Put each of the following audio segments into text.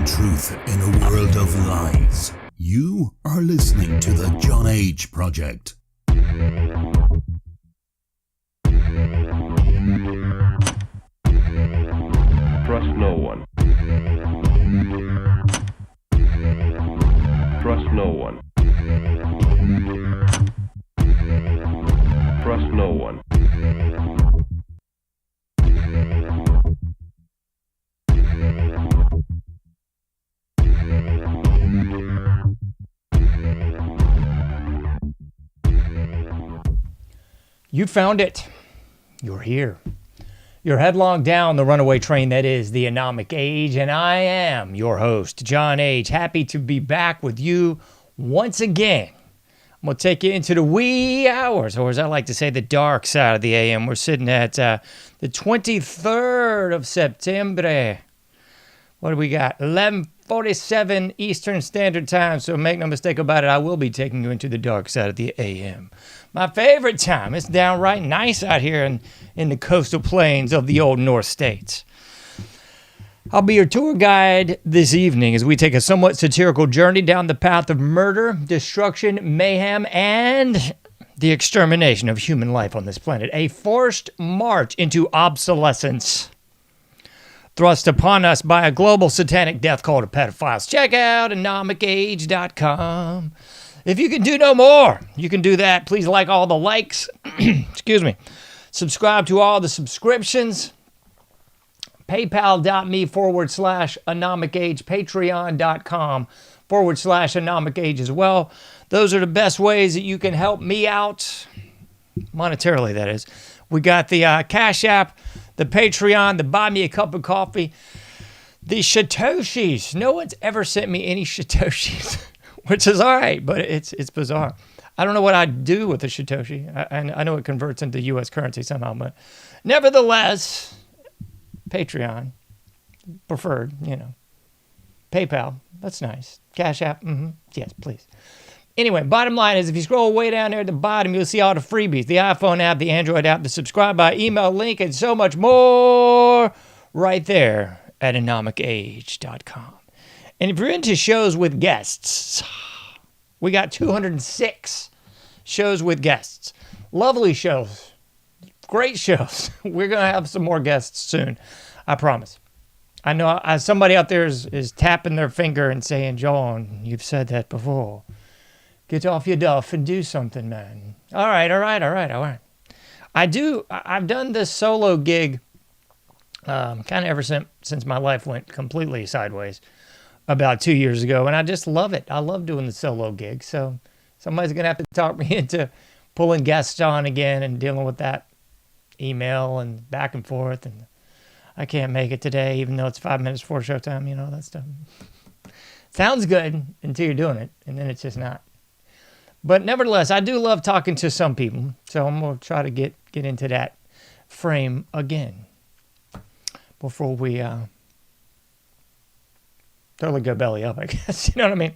truth in a world of lies. You are listening to the JohnAge Project. Trust no one. Trust no one. Trust no one. You found it. You're here. You're headlong down the runaway train that is the AnomicAge, and I am your host, JohnAge. Happy to be back with you once again. I'm going to take you into the wee hours, or as I like to say, the dark side of the AM. We're sitting at the 23rd of September. What do we got? 11:47 Eastern Standard Time, so make no mistake about it, I will be taking you into the dark side of the AM. My favorite time. It's downright nice out here in the coastal plains of the old North States. I'll be your tour guide this evening as we take a somewhat satirical journey down the path of murder, destruction, mayhem, and the extermination of human life on this planet. A forced march into obsolescence thrust upon us by a global satanic death cult of pedophiles. Check out AnomicAge.com. If you can do no more, you can do that. Please like all the likes. Excuse me. Subscribe to all the subscriptions. PayPal.me/AnomicAge. Patreon.com/AnomicAge as well. Those are the best ways that you can help me out. Monetarily, that is. We got the Cash App, the Patreon, the Buy Me a Cup of Coffee, the Satoshis. No one's ever sent me any Satoshis. Which is all right, but it's bizarre. I don't know what I'd do with a Satoshi. I know it converts into U.S. currency somehow, but nevertheless, Patreon, preferred, PayPal, that's nice. Cash App, yes, please. Anyway, bottom line is if you scroll way down there at the bottom, you'll see all the freebies, the iPhone app, the Android app, the subscribe by email link, and so much more right there at AnomicAge.com. And if you're into shows with guests, we got 206 shows with guests. Lovely shows. Great shows. We're going to have some more guests soon. I promise. I know somebody out there is tapping their finger and saying, John, you've said that before. Get off your duff and do something, man. All right. I've done this solo gig kind of ever since my life went completely sideways. About 2 years ago, and I just love it. I love doing the solo gig, so somebody's going to have to talk me into pulling guests on again and dealing with that email and back and forth, and I can't make it today, even though it's 5 minutes before showtime, that stuff. Sounds good until you're doing it, and then it's just not. But nevertheless, I do love talking to some people, so I'm going to try to get into that frame again before we... totally go belly up, I guess. You know what I mean?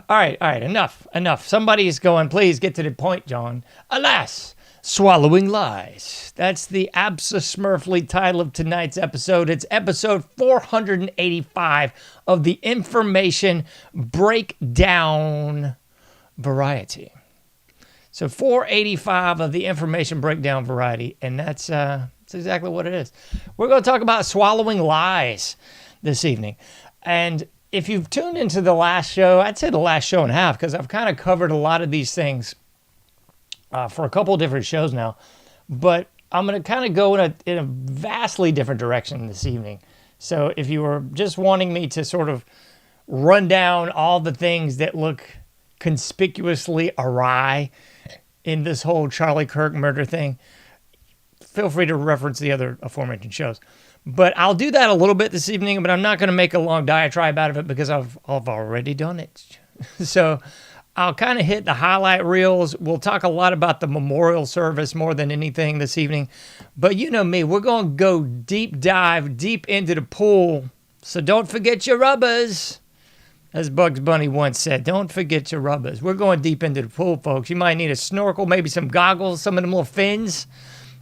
All right. Enough. Somebody's going, please get to the point, John. Alas, swallowing lies. That's the abso-smurfly title of tonight's episode. It's episode 485 of the Information Breakdown Variety. So 485 of the Information Breakdown Variety, and that's exactly what it is. We're going to talk about swallowing lies this evening. And if you've tuned into the last show, I'd say the last show and a half, because I've kind of covered a lot of these things for a couple of different shows now. But I'm going to kind of go in a vastly different direction this evening. So if you were just wanting me to sort of run down all the things that look conspicuously awry in this whole Charlie Kirk murder thing, feel free to reference the other aforementioned shows. But I'll do that a little bit this evening, but I'm not going to make a long diatribe out of it because I've already done it. So I'll kind of hit the highlight reels. We'll talk a lot about the memorial service more than anything this evening. But you know me, we're going to go deep into the pool. So don't forget your rubbers. As Bugs Bunny once said, don't forget your rubbers. We're going deep into the pool, folks. You might need a snorkel, maybe some goggles, some of them little fins.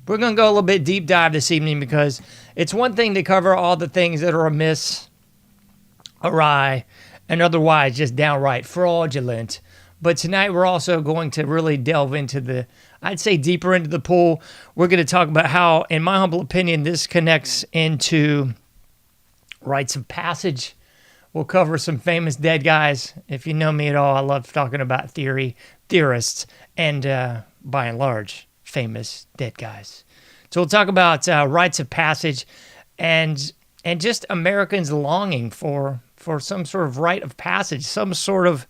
We're going to go a little bit deep dive this evening because it's one thing to cover all the things that are amiss awry and otherwise just downright fraudulent. But tonight we're also going to really delve into I'd say deeper into the pool. We're going to talk about how, in my humble opinion, this connects into rites of passage. We'll cover some famous dead guys. If you know me at all, I love talking about theorists, and by and large, famous dead guys. So we'll talk about rites of passage and just Americans longing for some sort of rite of passage, some sort of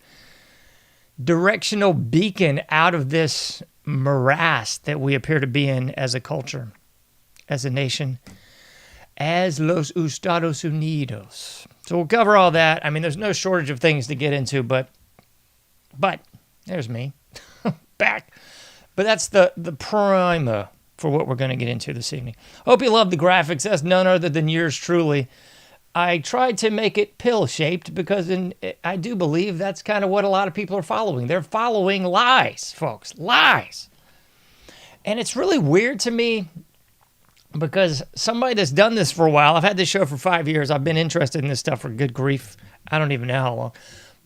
directional beacon out of this morass that we appear to be in as a culture, as a nation, as los Estados Unidos. So we'll cover all that. I mean, there's no shortage of things to get into, but there's me back. But that's the primer for what we're going to get into this evening. Hope you love the graphics. That's none other than yours truly. I tried to make it pill-shaped because I do believe that's kind of what a lot of people are following. They're following lies, folks. Lies. And it's really weird to me because somebody that's done this for a while, I've had this show for 5 years. I've been interested in this stuff for good grief. I don't even know how long.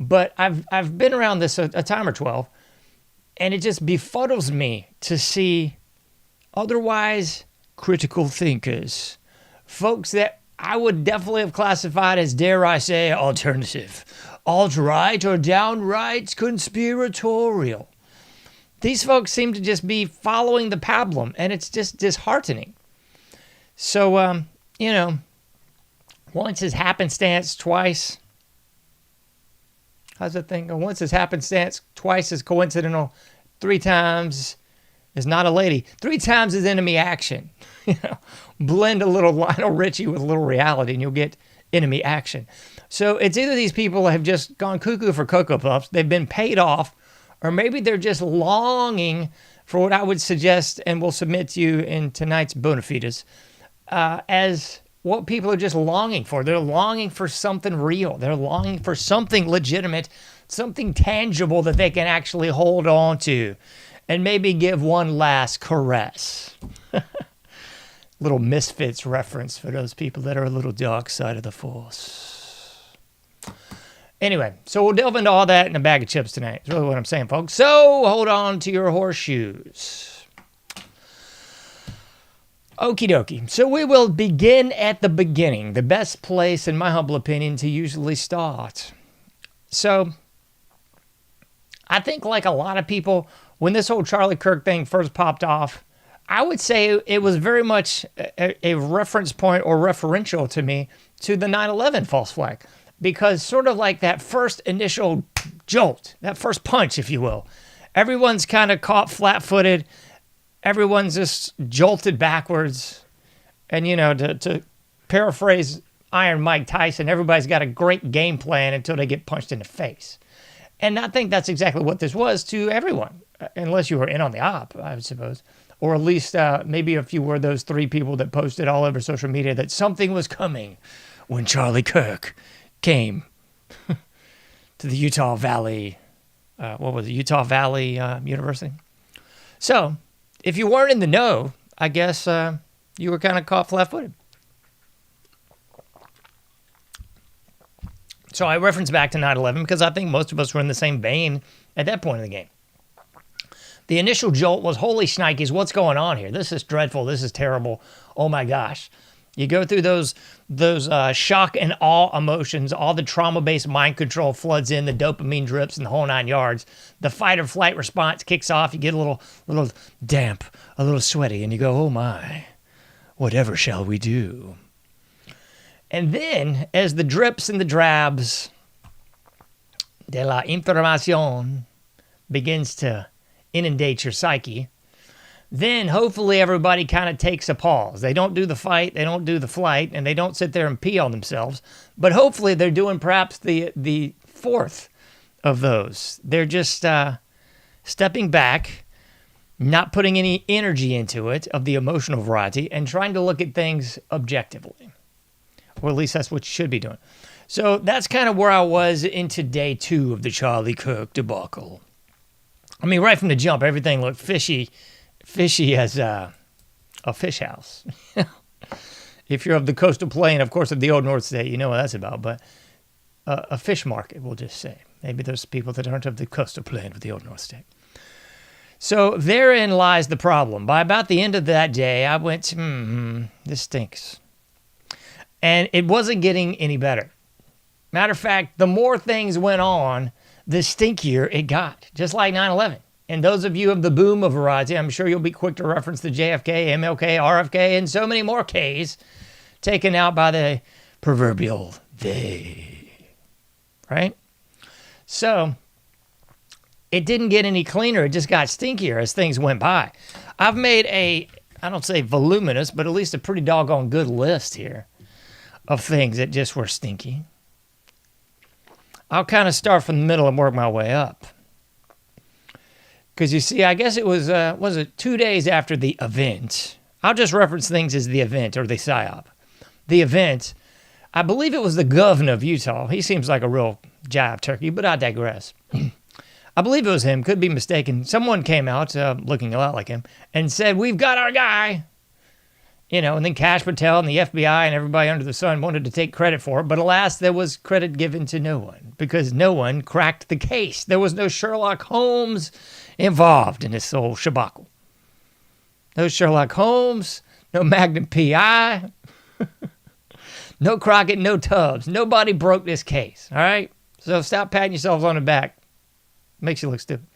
But I've been around this a time or 12, and it just befuddles me to see otherwise critical thinkers, folks that I would definitely have classified as, dare I say, alternative, alt-right, or downright conspiratorial. These folks seem to just be following the pablum, and it's just disheartening. So, once is happenstance, twice. How's that thing? Once is happenstance, twice is coincidental, 3 times is not a lady. 3 times is enemy action. Blend a little Lionel Richie with a little reality, and you'll get enemy action. So it's either these people have just gone cuckoo for Cocoa Puffs, they've been paid off, or maybe they're just longing for what I would suggest and will submit to you in tonight's bona fides as what people are just longing for. They're longing for something real. They're longing for something legitimate, something tangible that they can actually hold on to and maybe give one last caress. Little Misfits reference for those people that are a little dark side of the force. Anyway, so we'll delve into all that in a bag of chips tonight. That's really what I'm saying, folks. So hold on to your horseshoes. Okie dokie. So we will begin at the beginning, the best place, in my humble opinion, to usually start. So I think, like a lot of people, when this whole Charlie Kirk thing first popped off, I would say it was very much a reference point or referential to me to the 9/11 false flag. Because sort of like that first initial jolt, that first punch, if you will, everyone's kind of caught flat-footed. Everyone's just jolted backwards. And, to paraphrase Iron Mike Tyson, everybody's got a great game plan until they get punched in the face. And I think that's exactly what this was to everyone, unless you were in on the op, I suppose. Or at least maybe if you were those 3 people that posted all over social media that something was coming when Charlie Kirk came to the Utah Valley, Utah Valley University. So, if you weren't in the know, I guess you were kind of caught flat-footed. So I reference back to 9/11 because I think most of us were in the same vein at that point in the game. The initial jolt was, holy shnikes, what's going on here? This is dreadful. This is terrible. Oh my gosh. You go through those shock and awe emotions, all the trauma-based mind control floods in, the dopamine drips and the whole 9 yards. The fight or flight response kicks off. You get a little damp, a little sweaty, and you go, oh my, whatever shall we do? And then, as the drips and the drabs de la información begins to inundate your psyche, then hopefully everybody kind of takes a pause. They don't do the fight, they don't do the flight, and they don't sit there and pee on themselves. But hopefully they're doing perhaps the fourth of those. They're just stepping back, not putting any energy into it of the emotional variety, and trying to look at things objectively. Or at least that's what you should be doing. So that's kind of where I was into day 2 of the Charlie Kirk debacle. I mean, right from the jump, everything looked fishy as a fish house. If you're of the coastal plain, of course, of the old North State, you know what that's about. But a fish market, we'll just say. Maybe there's people that aren't of the coastal plain with the Old North State. So therein lies the problem. By about the end of that day, I went, this stinks. And it wasn't getting any better. Matter of fact, the more things went on, the stinkier it got, just like 9/11. And those of you of the boom of variety, I'm sure you'll be quick to reference the JFK, MLK, RFK, and so many more Ks taken out by the proverbial they. Right? So it didn't get any cleaner. It just got stinkier as things went by. I've made I don't say voluminous, but at least a pretty doggone good list here of things that just were stinky. I'll kind of start from the middle and work my way up. Because you see, I guess it was it 2 days after the event? I'll just reference things as the event or the PSYOP. The event, I believe it was the governor of Utah. He seems like a real jive turkey, but I digress. I believe it was him, could be mistaken. Someone came out looking a lot like him and said, "We've got our guy." You know, and then Kash Patel and the FBI and everybody under the sun wanted to take credit for it. But alas, there was credit given to no one because no one cracked the case. There was no Sherlock Holmes involved in this whole shabacle. No Sherlock Holmes, no Magnum P.I., no Crockett, no Tubbs. Nobody broke this case, all right? So stop patting yourselves on the back. Makes you look stupid.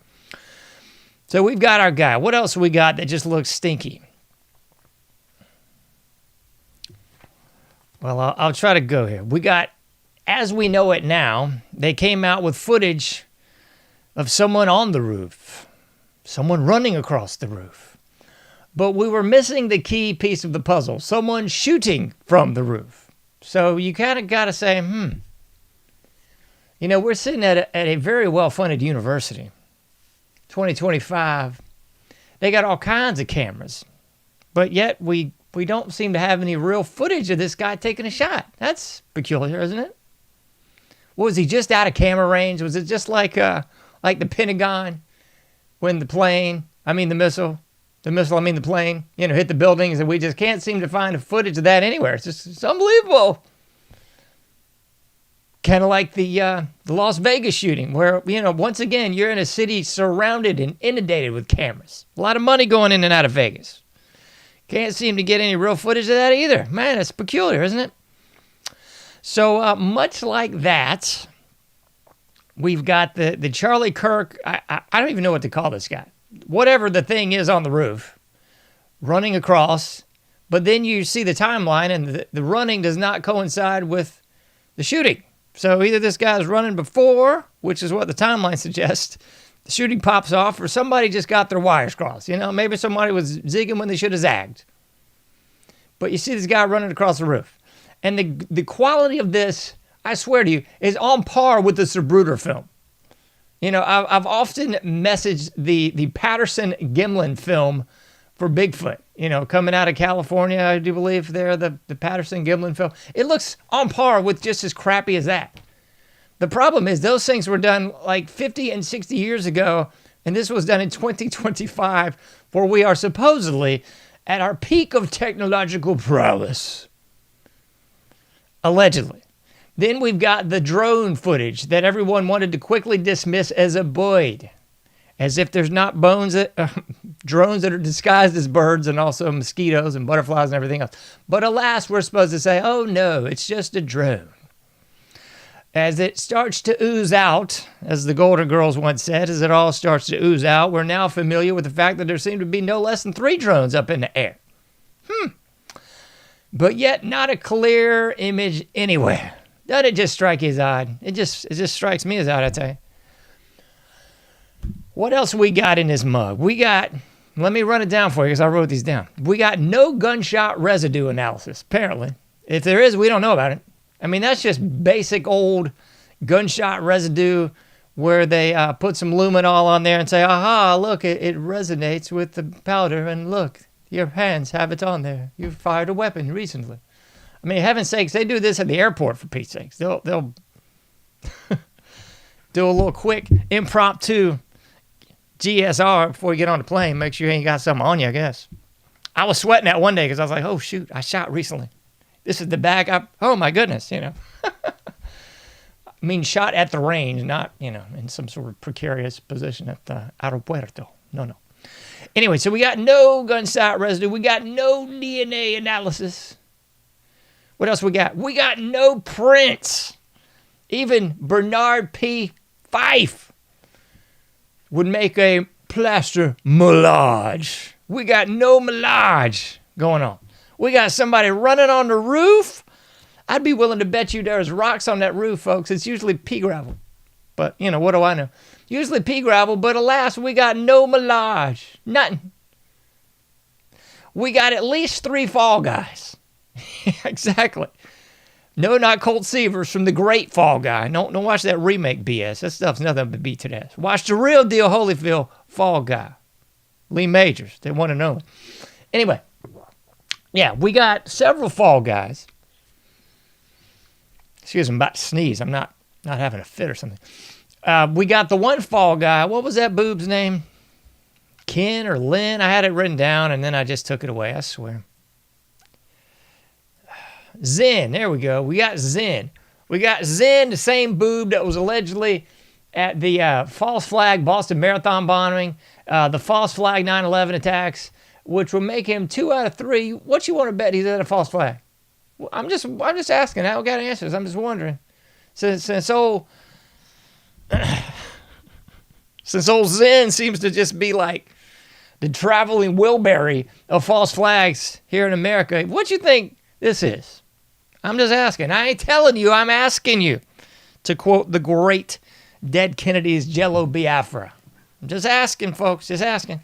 So we've got our guy. What else we got that just looks stinky? Well, I'll try to go here. We got, as we know it now, they came out with footage of someone on the roof, someone running across the roof. But we were missing the key piece of the puzzle, someone shooting from the roof. So you kind of got to say, You know, we're sitting at a very well-funded university. 2025, they got all kinds of cameras. But yet we don't seem to have any real footage of this guy taking a shot. That's peculiar, isn't it? Was he just out of camera range? Was it just like the Pentagon when the plane, I mean the plane, hit the buildings, and we just can't seem to find a footage of that anywhere. It's unbelievable. Kind of like the Las Vegas shooting where, once again, you're in a city surrounded and inundated with cameras. A lot of money going in and out of Vegas. Can't seem to get any real footage of that either. Man, it's peculiar, isn't it? So much like that, we've got the Charlie Kirk, I don't even know what to call this guy. Whatever the thing is on the roof, running across, but then you see the timeline and the running does not coincide with the shooting. So either this guy's running before, which is what the timeline suggests, the shooting pops off, or somebody just got their wires crossed. Maybe somebody was zigging when they should have zagged. But you see this guy running across the roof. And the quality of this, I swear to you, is on par with the Zapruder film. I've often messaged the Patterson-Gimlin film for Bigfoot. Coming out of California, I do believe they're the Patterson-Gimlin film. It looks on par with just as crappy as that. The problem is those things were done like 50 and 60 years ago, and this was done in 2025, where we are supposedly at our peak of technological prowess. Allegedly. Then we've got the drone footage that everyone wanted to quickly dismiss as a boid, as if there's not drones that are disguised as birds and also mosquitoes and butterflies and everything else. But alas, we're supposed to say, oh no, it's just a drone. As it starts to ooze out, as the Golden Girls once said, as it all starts to ooze out, we're now familiar with the fact that there seem to be no less than 3 drones up in the air. But yet not a clear image anywhere. Doesn't it just strike his eye? It just strikes me as odd, I tell you. What else we got in this mug? Let me run it down for you because I wrote these down. We got no gunshot residue analysis, apparently. If there is, we don't know about it. I mean, that's just basic old gunshot residue where they put some luminol on there and say, aha, look, it resonates with the powder, and look, your hands have it on there. You fired a weapon recently. I mean, heaven's sakes, they do this at the airport, for Pete's sakes. They'll do a little quick impromptu GSR before you get on the plane. Make sure you ain't got something on you, I guess. I was sweating that one day because I was like, oh, shoot, I shot recently. This is the bag. Oh, my goodness, mean shot at the range, not, in some sort of precarious position at the aeropuerto. No. Anyway, so we got no gunshot residue. We got no DNA analysis. What else we got? We got no prints. Even Bernard P. Fife would make a plaster moulage. We got no moulage going on. We got somebody running on the roof. I'd be willing to bet you there's rocks on that roof, folks. It's usually pea gravel. But, what do I know? Usually pea gravel, but alas, we got no moulage. Nothing. We got at least 3 Fall Guys. Exactly. No, not Colt Seavers from the great Fall Guy. Don't watch that remake BS. That stuff's nothing but beat to death. Watch the real deal Holyfield Fall Guy. Lee Majors. They want to know. Anyway. Yeah, we got several Fall Guys. Excuse me, I'm about to sneeze. I'm not having a fit or something. We got the one Fall Guy. What was that boob's name? Ken or Lynn? I had it written down, and then I just took it away, I swear. Zen, there we go. We got Zen. We got Zen, the same boob that was allegedly at the false flag Boston Marathon bombing, the false flag 9/11 attacks, which will make him 2 out of 3. What you want to bet he's at a false flag? Well, I'm just asking. I don't got answers. I'm just wondering. Since old Zen seems to just be like the traveling Wilbury of false flags here in America, what you think this is? I'm just asking. I ain't telling you. I'm asking you. To quote the great dead Kennedy's Jello Biafra. I'm just asking, folks. Just asking.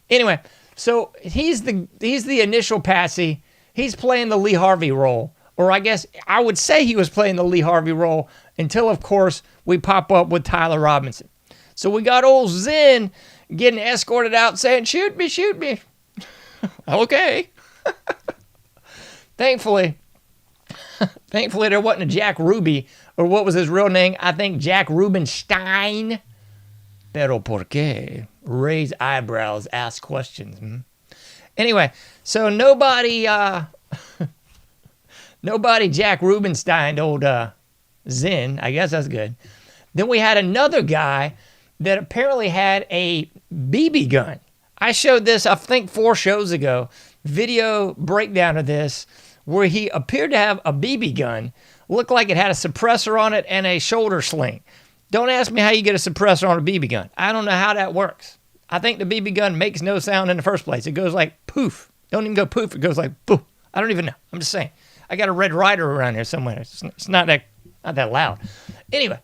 Anyway, so he's the initial patsy. He's playing the Lee Harvey role. Or I guess I would say he was playing the Lee Harvey role until, of course, we pop up with Tyler Robinson. So we got old Zen getting escorted out saying, shoot me. Okay. Thankfully, there wasn't a Jack Ruby, or what was his real name? I think Jack Rubenstein. Pero por qué? Raise eyebrows, ask questions. Anyway, so nobody Jack Rubenstein, old Zen. I guess that's good. Then we had another guy that apparently had a BB gun. I showed this, I think, 4 shows ago. Video breakdown of this, where he appeared to have a BB gun, looked like it had a suppressor on it and a shoulder sling. Don't ask me how you get a suppressor on a BB gun. I don't know how that works. I think the BB gun makes no sound in the first place. It goes like poof. Don't even go poof. It goes like poof. I don't even know. I'm just saying. I got a Red Ryder around here somewhere. It's not that loud. Anyway,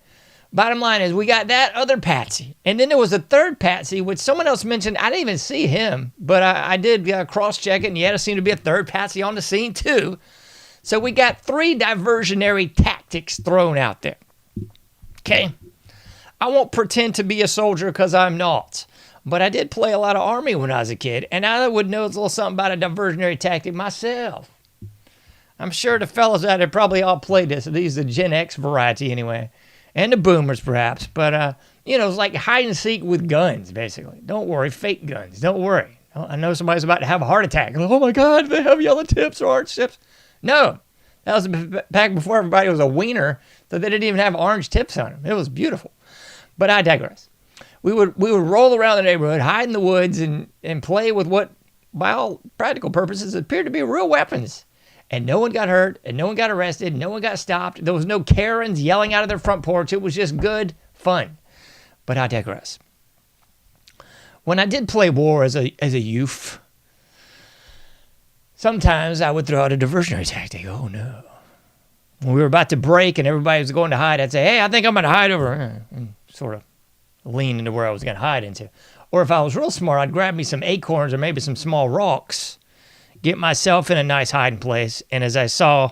bottom line is we got that other patsy. And then there was a third patsy, which someone else mentioned. I didn't even see him, but I did cross-check it, and yeah, there seemed to be a third patsy on the scene too. So we got 3 diversionary tactics thrown out there. Okay? I won't pretend to be a soldier because I'm not. But I did play a lot of Army when I was a kid, and I would know a little something about a diversionary tactic myself. I'm sure the fellas out there probably all played this. These are the Gen X variety anyway. And the boomers perhaps. But, it's like hide and seek with guns, basically. Don't worry, fake guns. Don't worry. I know somebody's about to have a heart attack. Oh my God, they have yellow tips or orange tips. No, that was back before everybody was a wiener, so they didn't even have orange tips on them. It was beautiful. But I digress. We would roll around the neighborhood, hide in the woods, and play with what, by all practical purposes, appeared to be real weapons. And no one got hurt, and no one got arrested, no one got stopped. There was no Karens yelling out of their front porch. It was just good fun. But I digress. When I did play war as a youth, sometimes I would throw out a diversionary tactic. Oh no. When we were about to break and everybody was going to hide, I'd say, hey, I think I'm going to hide over, and sort of lean into where I was going to hide into. Or if I was real smart, I'd grab me some acorns or maybe some small rocks, get myself in a nice hiding place, and as I saw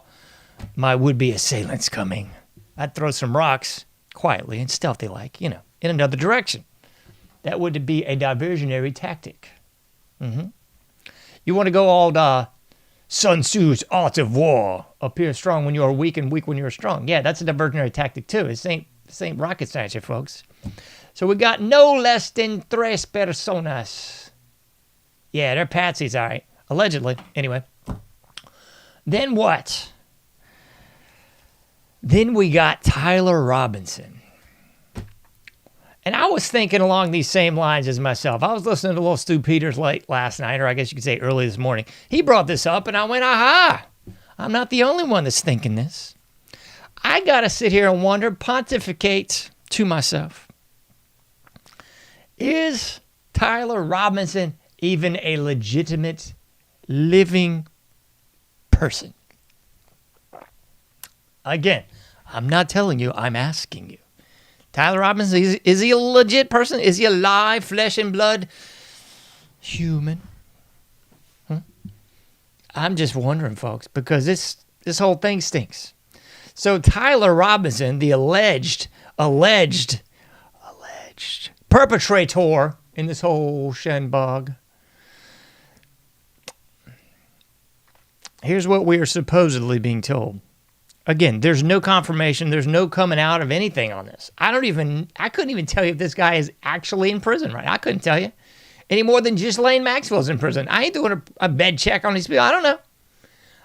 my would-be assailants coming, I'd throw some rocks quietly and stealthy-like, in another direction. That would be a diversionary tactic. You want to go all Sun Tzu's art of war, appear strong when you are weak and weak when you are strong. Yeah, that's a diversionary tactic too. This ain't rocket science here, folks. So we got no less than 3 personas. Yeah, they're patsies, all right. Allegedly, anyway. Then what? Then we got Tyler Robinson. And I was thinking along these same lines as myself. I was listening to little Stu Peters late last night, or I guess you could say early this morning. He brought this up, and I went, aha, I'm not the only one that's thinking this. I got to sit here and wonder, pontificate to myself, is Tyler Robinson even a legitimate living person? Again, I'm not telling you, I'm asking you. Tyler Robinson, is he a legit person? Is he alive, flesh and blood, human? I'm just wondering, folks, because this whole thing stinks. So Tyler Robinson, the alleged perpetrator in this whole shenbog, here's what we are supposedly being told. Again, there's no confirmation. There's no coming out of anything on this. I couldn't even tell you if this guy is actually in prison, right? I couldn't tell you any more than Ghislaine Maxwell's in prison. I ain't doing a bed check on these people. I don't know.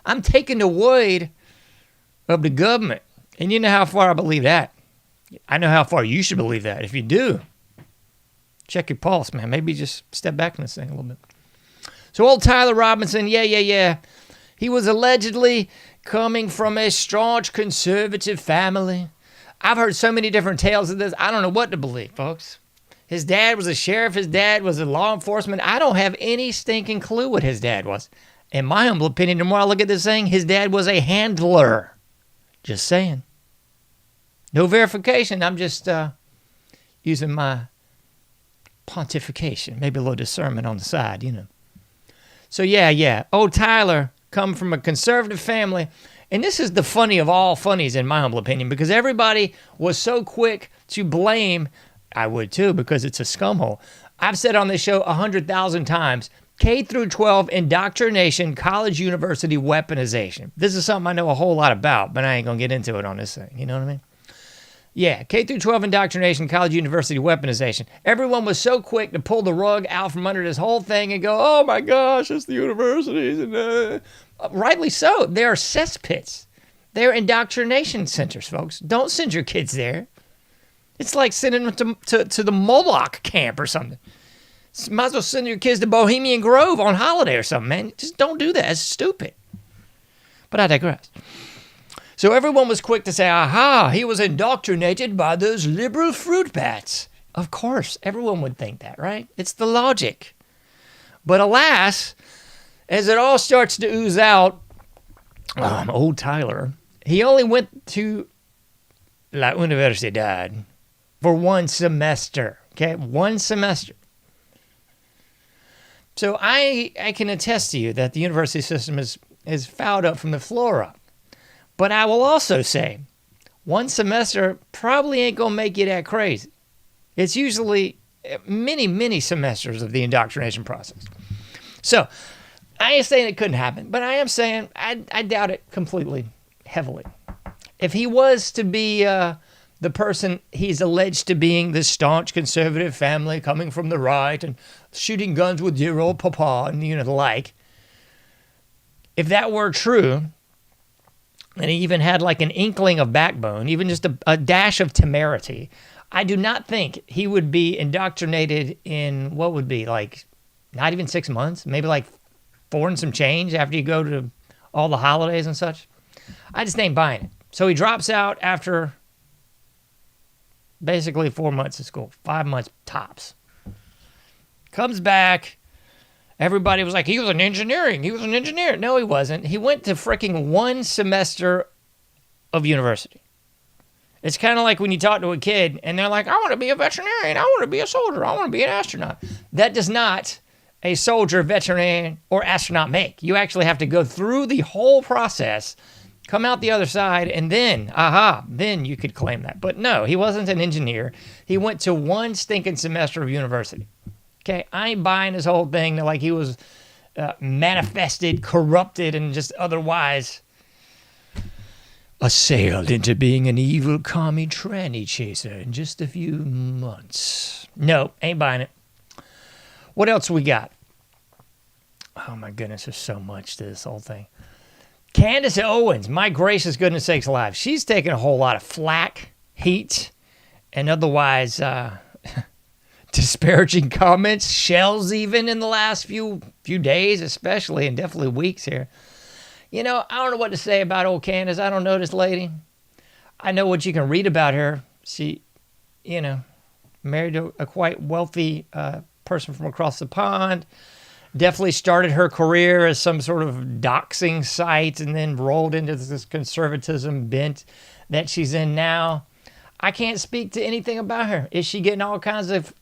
I'm taking the word of the government. And you know how far I believe that. I know how far you should believe that. If you do, check your pulse, man. Maybe just step back from this thing a little bit. So old Tyler Robinson, yeah. He was allegedly coming from a staunch conservative family. I've heard so many different tales of this. I don't know what to believe, folks. His dad was a sheriff. His dad was a law enforcement. I don't have any stinking clue what his dad was. In my humble opinion, the more I look at this thing, his dad was a handler. Just saying. No verification. I'm just using my pontification. Maybe a little discernment on the side, you know. So yeah. Old Tyler come from a conservative family. And this is the funny of all funnies, in my humble opinion, because everybody was so quick to blame. I would too, because it's a scumhole. I've said on this show 100,000 times, K through 12 indoctrination, college university weaponization. This is something I know a whole lot about, but I ain't going to get into it on this thing. You know what I mean? Yeah, K through 12 indoctrination, college university weaponization. Everyone was so quick to pull the rug out from under this whole thing and go, oh my gosh, it's the universities. And rightly so. They are cesspits. They're indoctrination centers, folks. Don't send your kids there. It's like sending them to the Moloch camp or something. Might as well send your kids to Bohemian Grove on holiday or something, man. Just don't do that. It's stupid. But I digress. So everyone was quick to say, aha, he was indoctrinated by those liberal fruit bats. Of course, everyone would think that, right? It's the logic. But alas, as it all starts to ooze out, old Tyler, he only went to La Universidad for one semester, okay? One semester. So I can attest to you that the university system is fouled up from the floor up. But I will also say, one semester probably ain't going to make you that crazy. It's usually many, many semesters of the indoctrination process. So I ain't saying it couldn't happen, but I am saying I doubt it completely, heavily. If he was to be the person he's alleged to being, this staunch conservative family coming from the right and shooting guns with dear old papa and the like, if that were true, and he even had like an inkling of backbone, even just a dash of temerity, I do not think he would be indoctrinated in what would be like not even 6 months, maybe like 4 and some change after you go to all the holidays and such. I just ain't buying it. So he drops out after basically 4 months of school, 5 months tops. Comes back. Everybody was like, he was in engineering. He was an engineer. No, he wasn't. He went to freaking one semester of university. It's kind of like when you talk to a kid and they're like, I want to be a veterinarian. I want to be a soldier. I want to be an astronaut. That does not a soldier, veterinarian, or astronaut make. You actually have to go through the whole process, come out the other side, and then, then you could claim that. But no, he wasn't an engineer. He went to one stinking semester of university. Okay, I ain't buying this whole thing that like he was manifested, corrupted, and just otherwise assailed into being an evil commie tranny chaser in just a few months. No, ain't buying it. What else we got? Oh my goodness, there's so much to this whole thing. Candace Owens, my gracious goodness sakes alive. She's taken a whole lot of flack, heat, and otherwise disparaging comments, shells even in the last few days, especially, and definitely weeks here. You know, I don't know what to say about old Candace. I don't know this lady. I know what you can read about her. She, you know, married to a quite wealthy person from across the pond. Definitely started her career as some sort of doxing site and then rolled into this conservatism bent that she's in now. I can't speak to anything about her. Is she getting all kinds of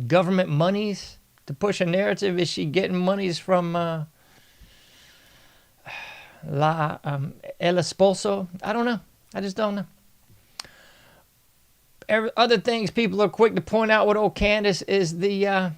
government monies to push a narrative? Is she getting monies from El Esposo? I don't know. I just don't know. Other things people are quick to point out with old Candace is the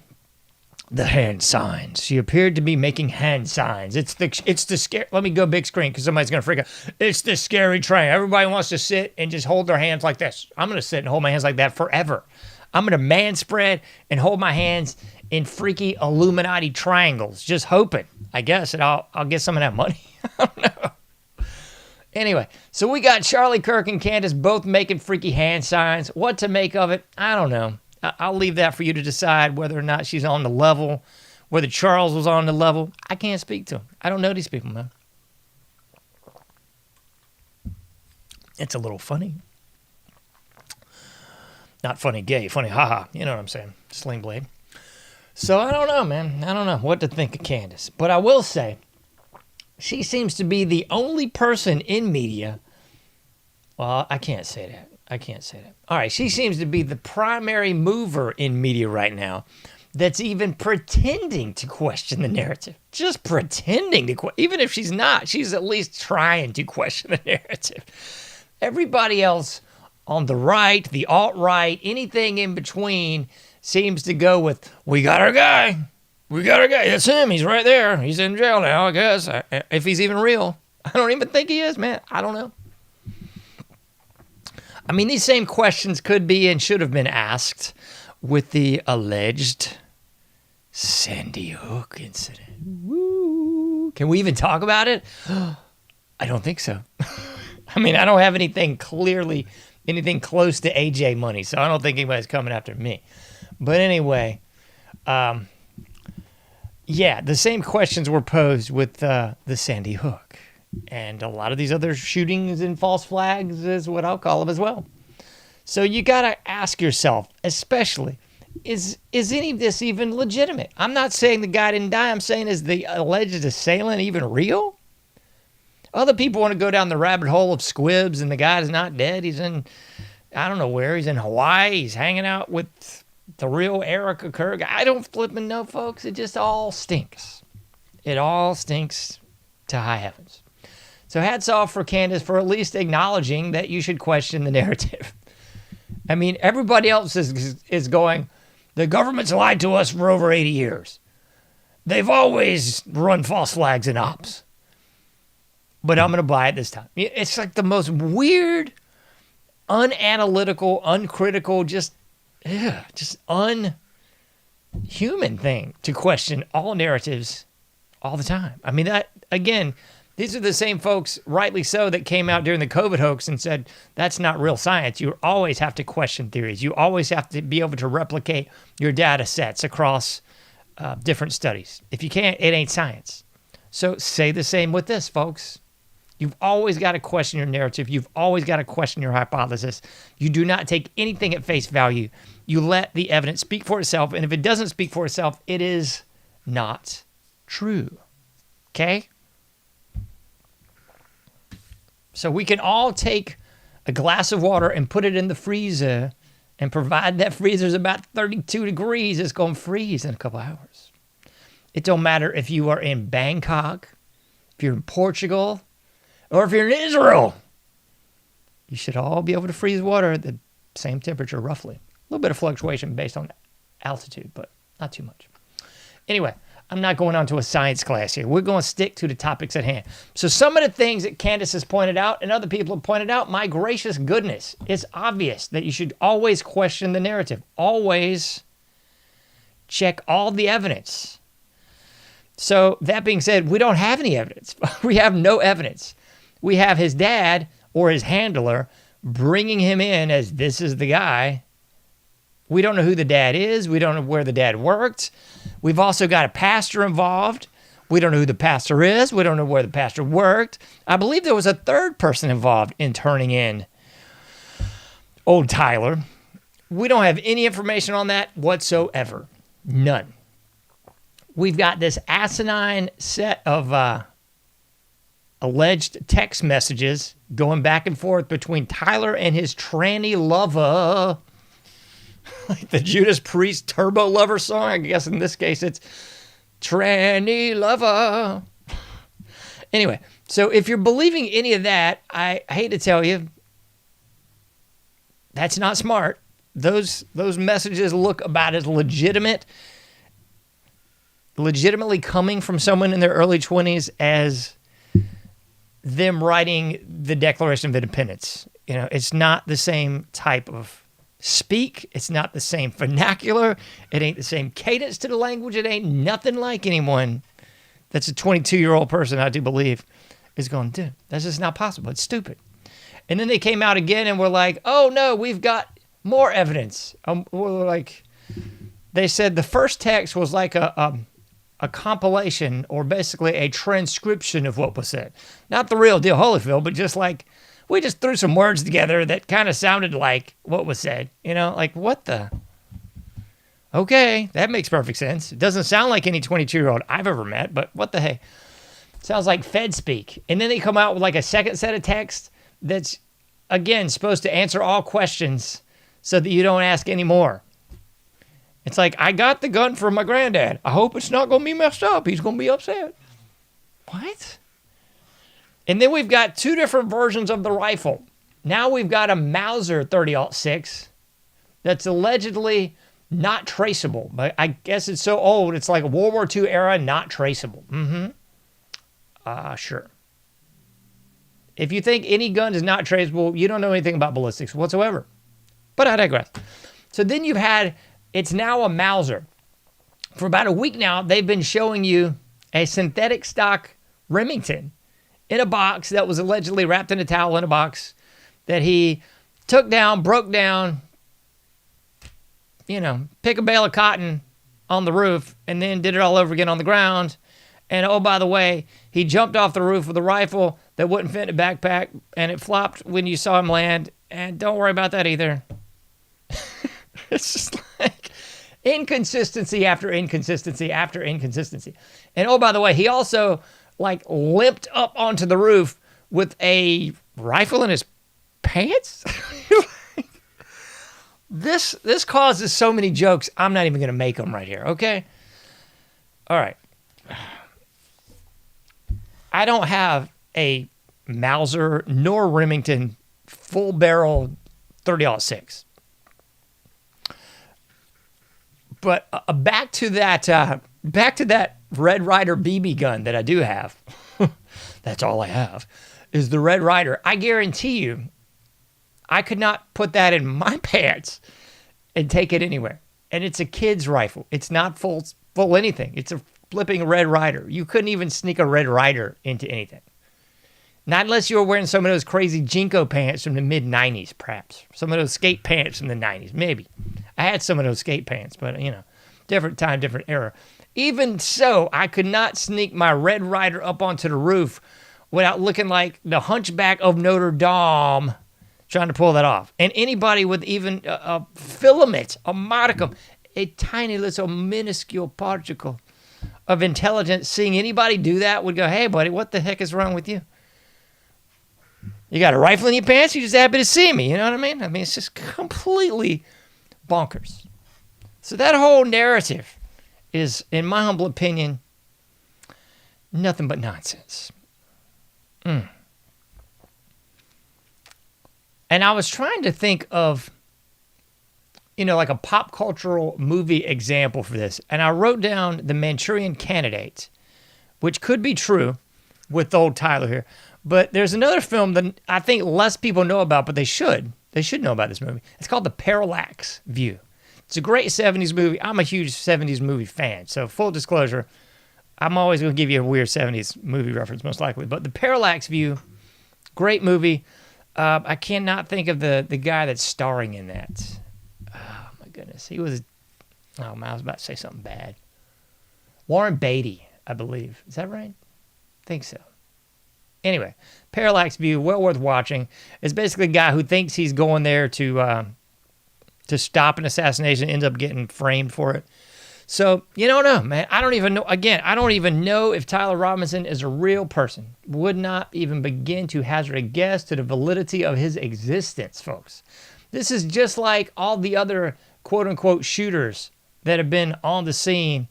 hand signs. She appeared to be making hand signs. It's the scary. Let me go big screen because somebody's gonna freak out. It's the scary train. Everybody wants to sit and just hold their hands like this. I'm gonna sit and hold my hands like that forever. I'm gonna man spread and hold my hands in freaky Illuminati triangles, just hoping, I guess, that I'll get some of that money. I don't know. Anyway, so we got Charlie Kirk and Candace both making freaky hand signs. What to make of it, I don't know. I'll leave that for you to decide whether or not she's on the level, whether Charles was on the level. I can't speak to him. I don't know these people, man. It's a little funny. Not funny gay, funny haha. You know what I'm saying? Sling blade. So I don't know, man. I don't know what to think of Candace. But I will say, she seems to be the only person in media. Well, I can't say that. All right, she seems to be the primary mover in media right now that's even pretending to question the narrative. Just pretending to question. Even if she's not, she's at least trying to question the narrative. Everybody else on the right, the alt-right, anything in between seems to go with, we got our guy. It's him. He's right there. He's in jail now, I guess. If he's even real. I don't even think he is, man. I don't know. I mean, these same questions could be and should have been asked with the alleged Sandy Hook incident. Woo. Can we even talk about it? I don't think so. I mean, I don't have anything close to AJ money, so I don't think anybody's coming after me. But anyway, yeah, the same questions were posed with the Sandy Hook. And a lot of these other shootings and false flags is what I'll call them as well. So you got to ask yourself, especially, is any of this even legitimate? I'm not saying the guy didn't die. I'm saying, is the alleged assailant even real? Other people want to go down the rabbit hole of squibs and the guy's not dead. He's in, I don't know where. He's in Hawaii. He's hanging out with the real Erica Kirk. I don't flipping know, folks. It just all stinks. It all stinks to high heavens. So hats off for Candace for at least acknowledging that you should question the narrative. I mean, everybody else is going, the government's lied to us for over 80 years. They've always run false flags and ops. But I'm going to buy it this time. It's like the most weird, unanalytical, uncritical, just unhuman thing to question all narratives all the time. I mean, that, again, these are the same folks, rightly so, that came out during the COVID hoax and said, that's not real science. You always have to question theories. You always have to be able to replicate your data sets across different studies. If you can't, it ain't science. So say the same with this, folks. You've always got to question your narrative. You've always got to question your hypothesis. You do not take anything at face value. You let the evidence speak for itself. And if it doesn't speak for itself, it is not true. Okay? So we can all take a glass of water and put it in the freezer, and provide that freezer's about 32 degrees, it's going to freeze in a couple hours. It don't matter if you are in Bangkok, if you're in Portugal, or if you're in Israel. You should all be able to freeze water at the same temperature, roughly. A little bit of fluctuation based on altitude, but not too much. Anyway, I'm not going on to a science class here. We're going to stick to the topics at hand. So some of the things that Candace has pointed out and other people have pointed out, my gracious goodness, it's obvious that you should always question the narrative. Always check all the evidence. So that being said, we don't have any evidence. We have no evidence. We have his dad or his handler bringing him in as this is the guy. We don't know who the dad is. We don't know where the dad worked. We've also got a pastor involved. We don't know who the pastor is. We don't know where the pastor worked. I believe there was a third person involved in turning in old Tyler. We don't have any information on that whatsoever. None. We've got this asinine set of alleged text messages going back and forth between Tyler and his tranny lover. Like the Judas Priest Turbo Lover song. I guess in this case it's tranny lover. Anyway, so if you're believing any of that, I hate to tell you, that's not smart. Those messages look about as legitimately coming from someone in their early 20s as them writing the Declaration of Independence. You know, it's not the same type of speak. It's not the same vernacular. It ain't the same cadence to the language. It ain't nothing like anyone that's a 22-year-old person, I do believe, is going, dude, that's just not possible. It's stupid. And then they came out again and were like, oh, no, we've got more evidence. We're like, they said the first text was like a compilation or basically a transcription of what was said. Not the real deal Holyfield, but just like, we just threw some words together that kind of sounded like what was said. You know, like, what the? Okay, that makes perfect sense. It doesn't sound like any 22-year-old I've ever met, but what the heck? Sounds like Fed speak. And then they come out with like a second set of text that's, again, supposed to answer all questions so that you don't ask any more. It's like, I got the gun from my granddad. I hope it's not going to be messed up. He's going to be upset. What? And then we've got two different versions of the rifle. Now we've got a Mauser 30-06 that's allegedly not traceable. But I guess it's so old, it's like a World War II era, not traceable. Sure. If you think any gun is not traceable, you don't know anything about ballistics whatsoever. But I digress. So then you've had, it's now a Mauser. For about a week now, they've been showing you a synthetic stock Remington in a box that was allegedly wrapped in a towel in a box that he took down, broke down, pick a bale of cotton on the roof and then did it all over again on the ground. And oh, by the way, he jumped off the roof with a rifle that wouldn't fit in a backpack and it flopped when you saw him land. And don't worry about that either. It's just like inconsistency after inconsistency after inconsistency. And oh, by the way, he also like limped up onto the roof with a rifle in his pants. This causes so many jokes. I'm not even going to make them right here. Okay. All right. I don't have a Mauser nor Remington full barrel 30-06. But back to that Red Ryder BB gun that I do have. That's all I have is the Red Ryder. I guarantee you, I could not put that in my pants and take it anywhere. And it's a kid's rifle. It's not full anything. It's a flipping Red Ryder. You couldn't even sneak a Red Ryder into anything. Not unless you were wearing some of those crazy Jinko pants from the mid-90s, perhaps. Some of those skate pants from the 90s, maybe. I had some of those skate pants, but, different time, different era. Even so, I could not sneak my Red Ryder up onto the roof without looking like the Hunchback of Notre Dame trying to pull that off. And anybody with even a filament, a modicum, a tiny little minuscule particle of intelligence, seeing anybody do that would go, hey, buddy, what the heck is wrong with you? You got a rifle in your pants? You're just happy to see me. You know what I mean? I mean, it's just completely bonkers. So that whole narrative is, in my humble opinion, nothing but nonsense. And I was trying to think of, like a pop cultural movie example for this. And I wrote down The Manchurian Candidate, which could be true with old Tyler here. But there's another film that I think less people know about, but they should. They should know about this movie. It's called The Parallax View. It's a great 70s movie. I'm a huge 70s movie fan. So full disclosure, I'm always going to give you a weird 70s movie reference, most likely. But The Parallax View, great movie. I cannot think of the guy that's starring in that. Oh, my goodness. He was, oh, man, I was about to say something bad. Warren Beatty, I believe. Is that right? I think so. Anyway, Parallax View, well worth watching. It's basically a guy who thinks he's going there to stop an assassination, ends up getting framed for it. So, you don't know, man. I don't even know. Again, I don't even know if Tyler Robinson is a real person. Would not even begin to hazard a guess to the validity of his existence, folks. This is just like all the other quote-unquote shooters that have been on the scene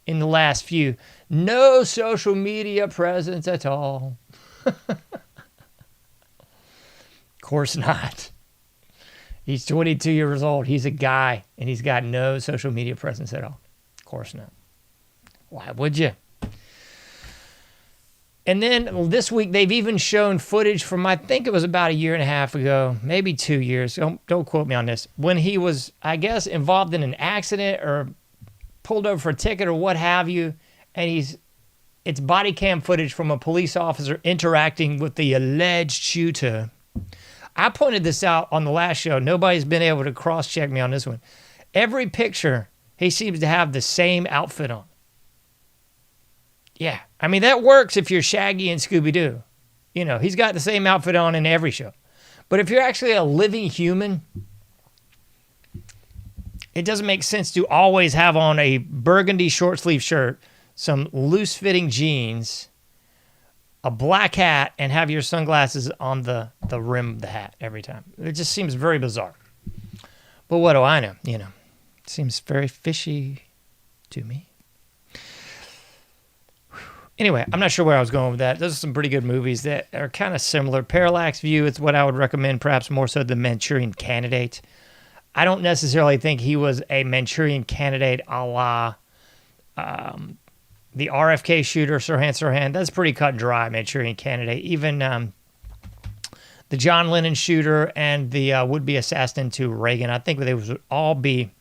in the last few. No social media presence at all. Of course not. He's 22 years old. He's a guy, and he's got no social media presence at all. Of course not. Why would you? And then this week, they've even shown footage from, I think it was about a year and a half ago, maybe 2 years. Don't quote me on this. When he was, I guess, involved in an accident or pulled over for a ticket or what have you, and it's body cam footage from a police officer interacting with the alleged shooter. I pointed this out on the last show. Nobody's been able to cross-check me on this one. Every picture, he seems to have the same outfit on. Yeah, I mean, that works if you're Shaggy and Scooby-Doo. You know, he's got the same outfit on in every show. But if you're actually a living human, it doesn't make sense to always have on a burgundy short-sleeve shirt, some loose-fitting jeans, a black hat, and have your sunglasses on the rim of the hat every time. It just seems very bizarre. But what do I know? You know, it seems very fishy to me. Anyway, I'm not sure where I was going with that. Those are some pretty good movies that are kind of similar. Parallax View is what I would recommend, perhaps more so than Manchurian Candidate. I don't necessarily think he was a Manchurian Candidate a la the RFK shooter, Sirhan. That's pretty cut and dry, Manchurian Candidate. Even the John Lennon shooter and the would-be assassin to Reagan, I think they would all be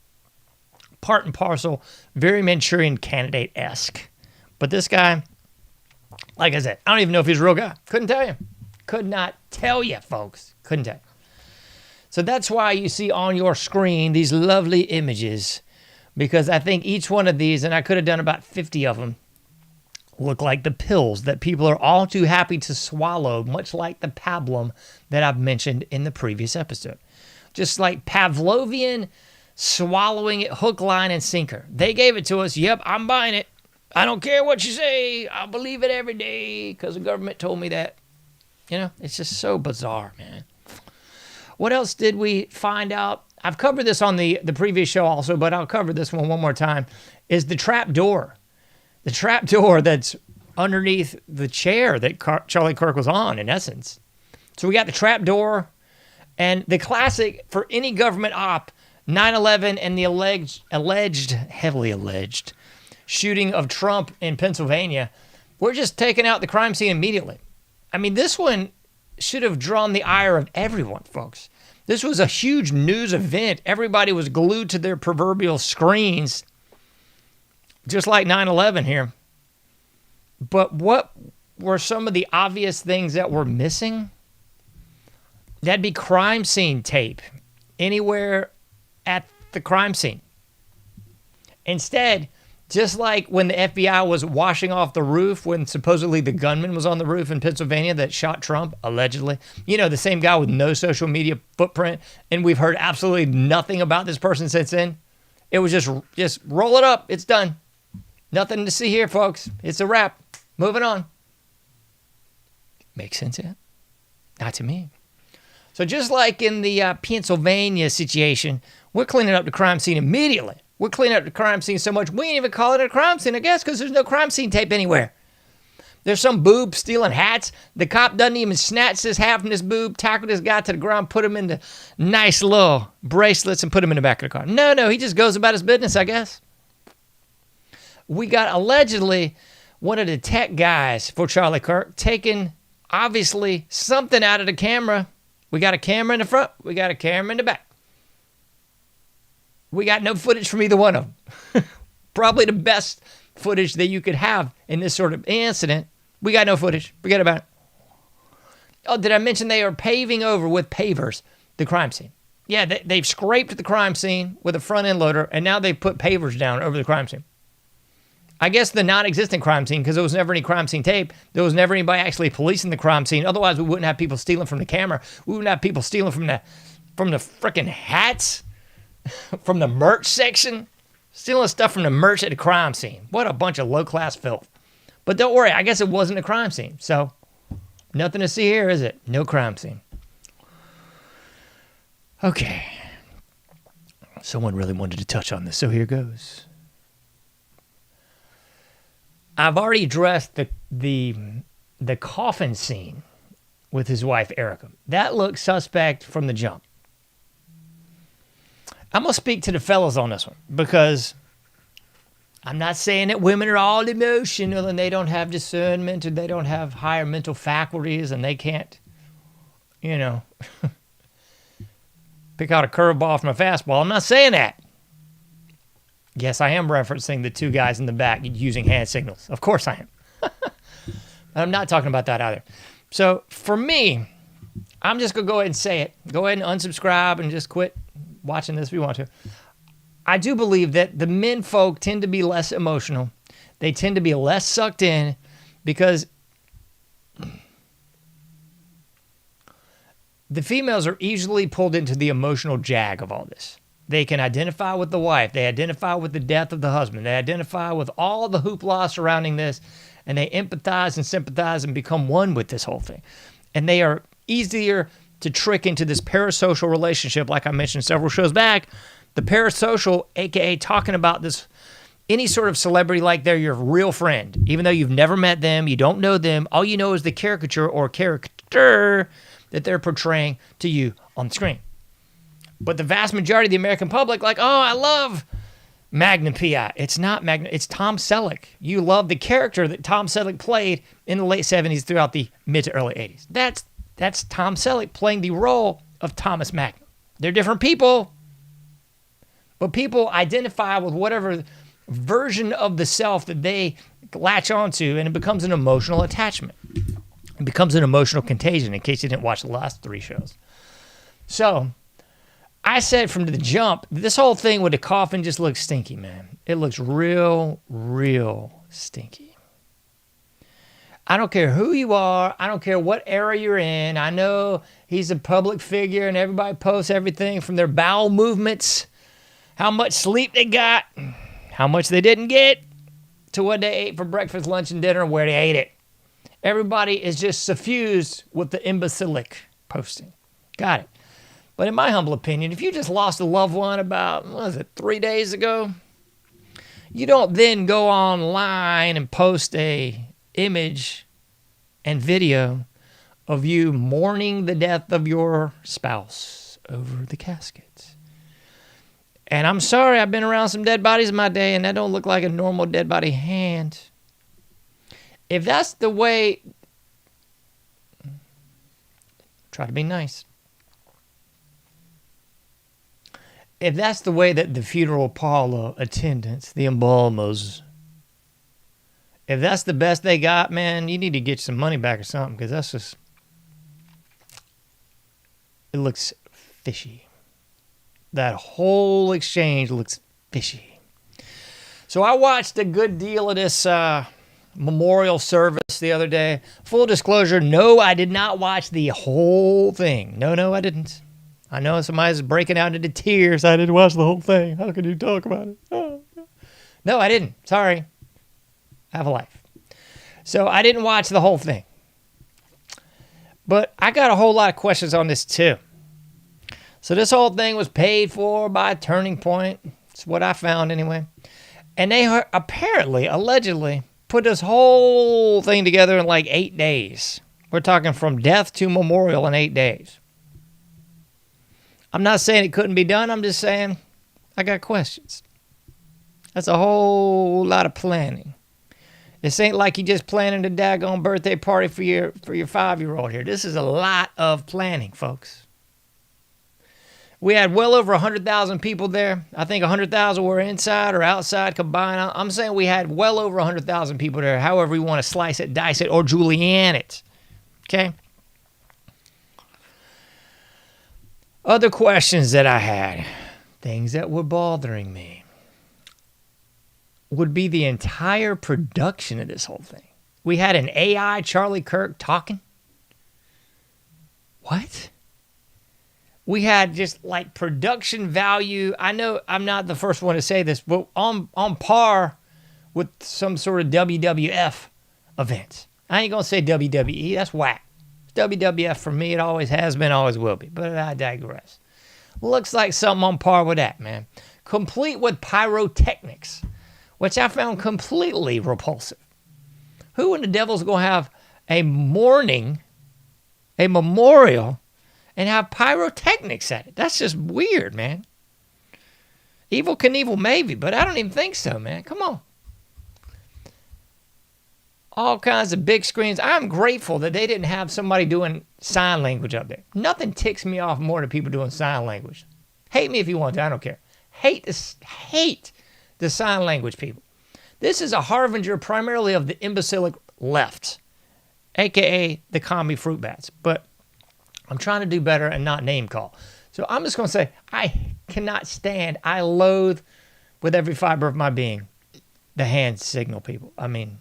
part and parcel, very Manchurian Candidate-esque. But this guy, like I said, I don't even know if he's a real guy. Couldn't tell you. Could not tell you, folks. Couldn't tell you. So that's why you see on your screen these lovely images, because I think each one of these, and I could have done about 50 of them, look like the pills that people are all too happy to swallow, much like the pablum that I've mentioned in the previous episode. Just like Pavlovian swallowing it hook, line, and sinker. They gave it to us. Yep, I'm buying it. I don't care what you say. I'll believe it every day because the government told me that. You know, it's just so bizarre, man. What else did we find out? I've covered this on the previous show also, but I'll cover this one more time, is the trap door. The trap door that's underneath the chair that Charlie Kirk was on, in essence. So we got the trap door and the classic for any government op, 9/11 and the heavily alleged shooting of Trump in Pennsylvania. We're just taking out the crime scene immediately. I mean, this one should have drawn the ire of everyone, folks. This was a huge news event. Everybody was glued to their proverbial screens, just like 9/11 here. But what were some of the obvious things that were missing? That'd be crime scene tape anywhere at the crime scene. Instead, just like when the FBI was washing off the roof when supposedly the gunman was on the roof in Pennsylvania that shot Trump, allegedly. You know, the same guy with no social media footprint, and we've heard absolutely nothing about this person since then. It was just roll it up. It's done. Nothing to see here, folks. It's a wrap. Moving on. Makes sense yet? Not to me. So just like in the Pennsylvania situation, we're cleaning up the crime scene immediately. We're cleaning up the crime scene so much, we ain't even call it a crime scene, I guess, because there's no crime scene tape anywhere. There's some boob stealing hats. The cop doesn't even snatch this hat from this boob, tackle this guy to the ground, put him into nice little bracelets, and put him in the back of the car. No, he just goes about his business, I guess. We got allegedly one of the tech guys for Charlie Kirk taking, obviously, something out of the camera. We got a camera in the front. We got a camera in the back. We got no footage from either one of them. Probably the best footage that you could have in this sort of incident. We got no footage. Forget about it. Oh, did I mention they are paving over with pavers the crime scene? Yeah, they've scraped the crime scene with a front end loader, and now they've put pavers down over the crime scene. I guess the non-existent crime scene, because there was never any crime scene tape. There was never anybody actually policing the crime scene. Otherwise, we wouldn't have people stealing from the camera. We wouldn't have people stealing from the freaking hats, from the merch section, stealing stuff from the merch at the crime scene. What a bunch of low-class filth. But don't worry, I guess it wasn't a crime scene. So, nothing to see here, is it? No crime scene. Okay. Someone really wanted to touch on this, so here goes. I've already addressed the coffin scene with his wife, Erica. That looked suspect from the jump. I'm going to speak to the fellas on this one because I'm not saying that women are all emotional and they don't have discernment or they don't have higher mental faculties and they can't, pick out a curveball from a fastball. I'm not saying that. Yes, I am referencing the two guys in the back using hand signals. Of course I am. I'm not talking about that either. So for me, I'm just going to go ahead and say it. Go ahead and unsubscribe and just quit watching this if you want to. I do believe that the men folk tend to be less emotional. They tend to be less sucked in because the females are easily pulled into the emotional jag of all this. They can identify with the wife. They identify with the death of the husband. They identify with all the hoopla surrounding this, and they empathize and sympathize and become one with this whole thing. And they are easier to trick into this parasocial relationship, like I mentioned several shows back. The parasocial, aka talking about this, any sort of celebrity like they're your real friend, even though you've never met them, you don't know them, all you know is the caricature or character that they're portraying to you on the screen. But the vast majority of the American public, like, oh, I love Magnum P.I. It's not Magnum, it's Tom Selleck. You love the character that Tom Selleck played in the late 70s throughout the mid to early 80s. That's Tom Selleck playing the role of Thomas Magnum. They're different people, but people identify with whatever version of the self that they latch onto, and it becomes an emotional attachment. It becomes an emotional contagion, in case you didn't watch the last 3 shows. So, I said from the jump, this whole thing with the coffin just looks stinky, man. It looks real, real stinky. I don't care who you are. I don't care what era you're in. I know he's a public figure and everybody posts everything from their bowel movements, how much sleep they got, how much they didn't get, to what they ate for breakfast, lunch, and dinner, and where they ate it. Everybody is just suffused with the imbecilic posting. Got it. But in my humble opinion, if you just lost a loved one about, 3 days ago, you don't then go online and post a image and video of you mourning the death of your spouse over the casket. And I'm sorry, I've been around some dead bodies in my day, and that don't look like a normal dead body hand. If that's the way, try to be nice. If that's the way that the funeral parlor attendants, the embalmers, if that's the best they got, man, you need to get some money back or something, because that's just, it looks fishy. That whole exchange looks fishy. So I watched a good deal of this memorial service the other day. Full disclosure, no, I did not watch the whole thing. No, I didn't. I know somebody's breaking out into tears. I didn't watch the whole thing. How can you talk about it? Oh. No, I didn't. Sorry. I have a life. So I didn't watch the whole thing. But I got a whole lot of questions on this too. So this whole thing was paid for by Turning Point. It's what I found anyway. And they apparently, allegedly, put this whole thing together in like 8 days. We're talking from death to memorial in 8 days. I'm not saying it couldn't be done. I'm just saying I got questions. That's a whole lot of planning. This ain't like you just planning a daggone birthday party for your 5-year-old here. This is a lot of planning, folks. We had well over 100,000 people there. I think 100,000 were inside or outside combined. I'm saying we had well over 100,000 people there, however you want to slice it, dice it, or julienne it. Okay? Other questions that I had, things that were bothering me, would be the entire production of this whole thing. We had an AI Charlie Kirk talking. What? We had just like production value. I know I'm not the first one to say this, but on par with some sort of WWF event. I ain't going to say WWE. That's whack. WWF for me, it always has been, always will be. But I digress. Looks like something on par with that, man. Complete with pyrotechnics, which I found completely repulsive. Who in the devil's going to have a memorial, and have pyrotechnics at it? That's just weird, man. Evel Knievel maybe, but I don't even think so, man. Come on. All kinds of big screens. I'm grateful that they didn't have somebody doing sign language up there. Nothing ticks me off more than people doing sign language. Hate me if you want to. I don't care. Hate the sign language people. This is a harbinger primarily of the imbecilic left, a.k.a. the commie fruit bats. But I'm trying to do better and not name call. So I'm just going to say I cannot stand, I loathe with every fiber of my being the hand signal people. I mean,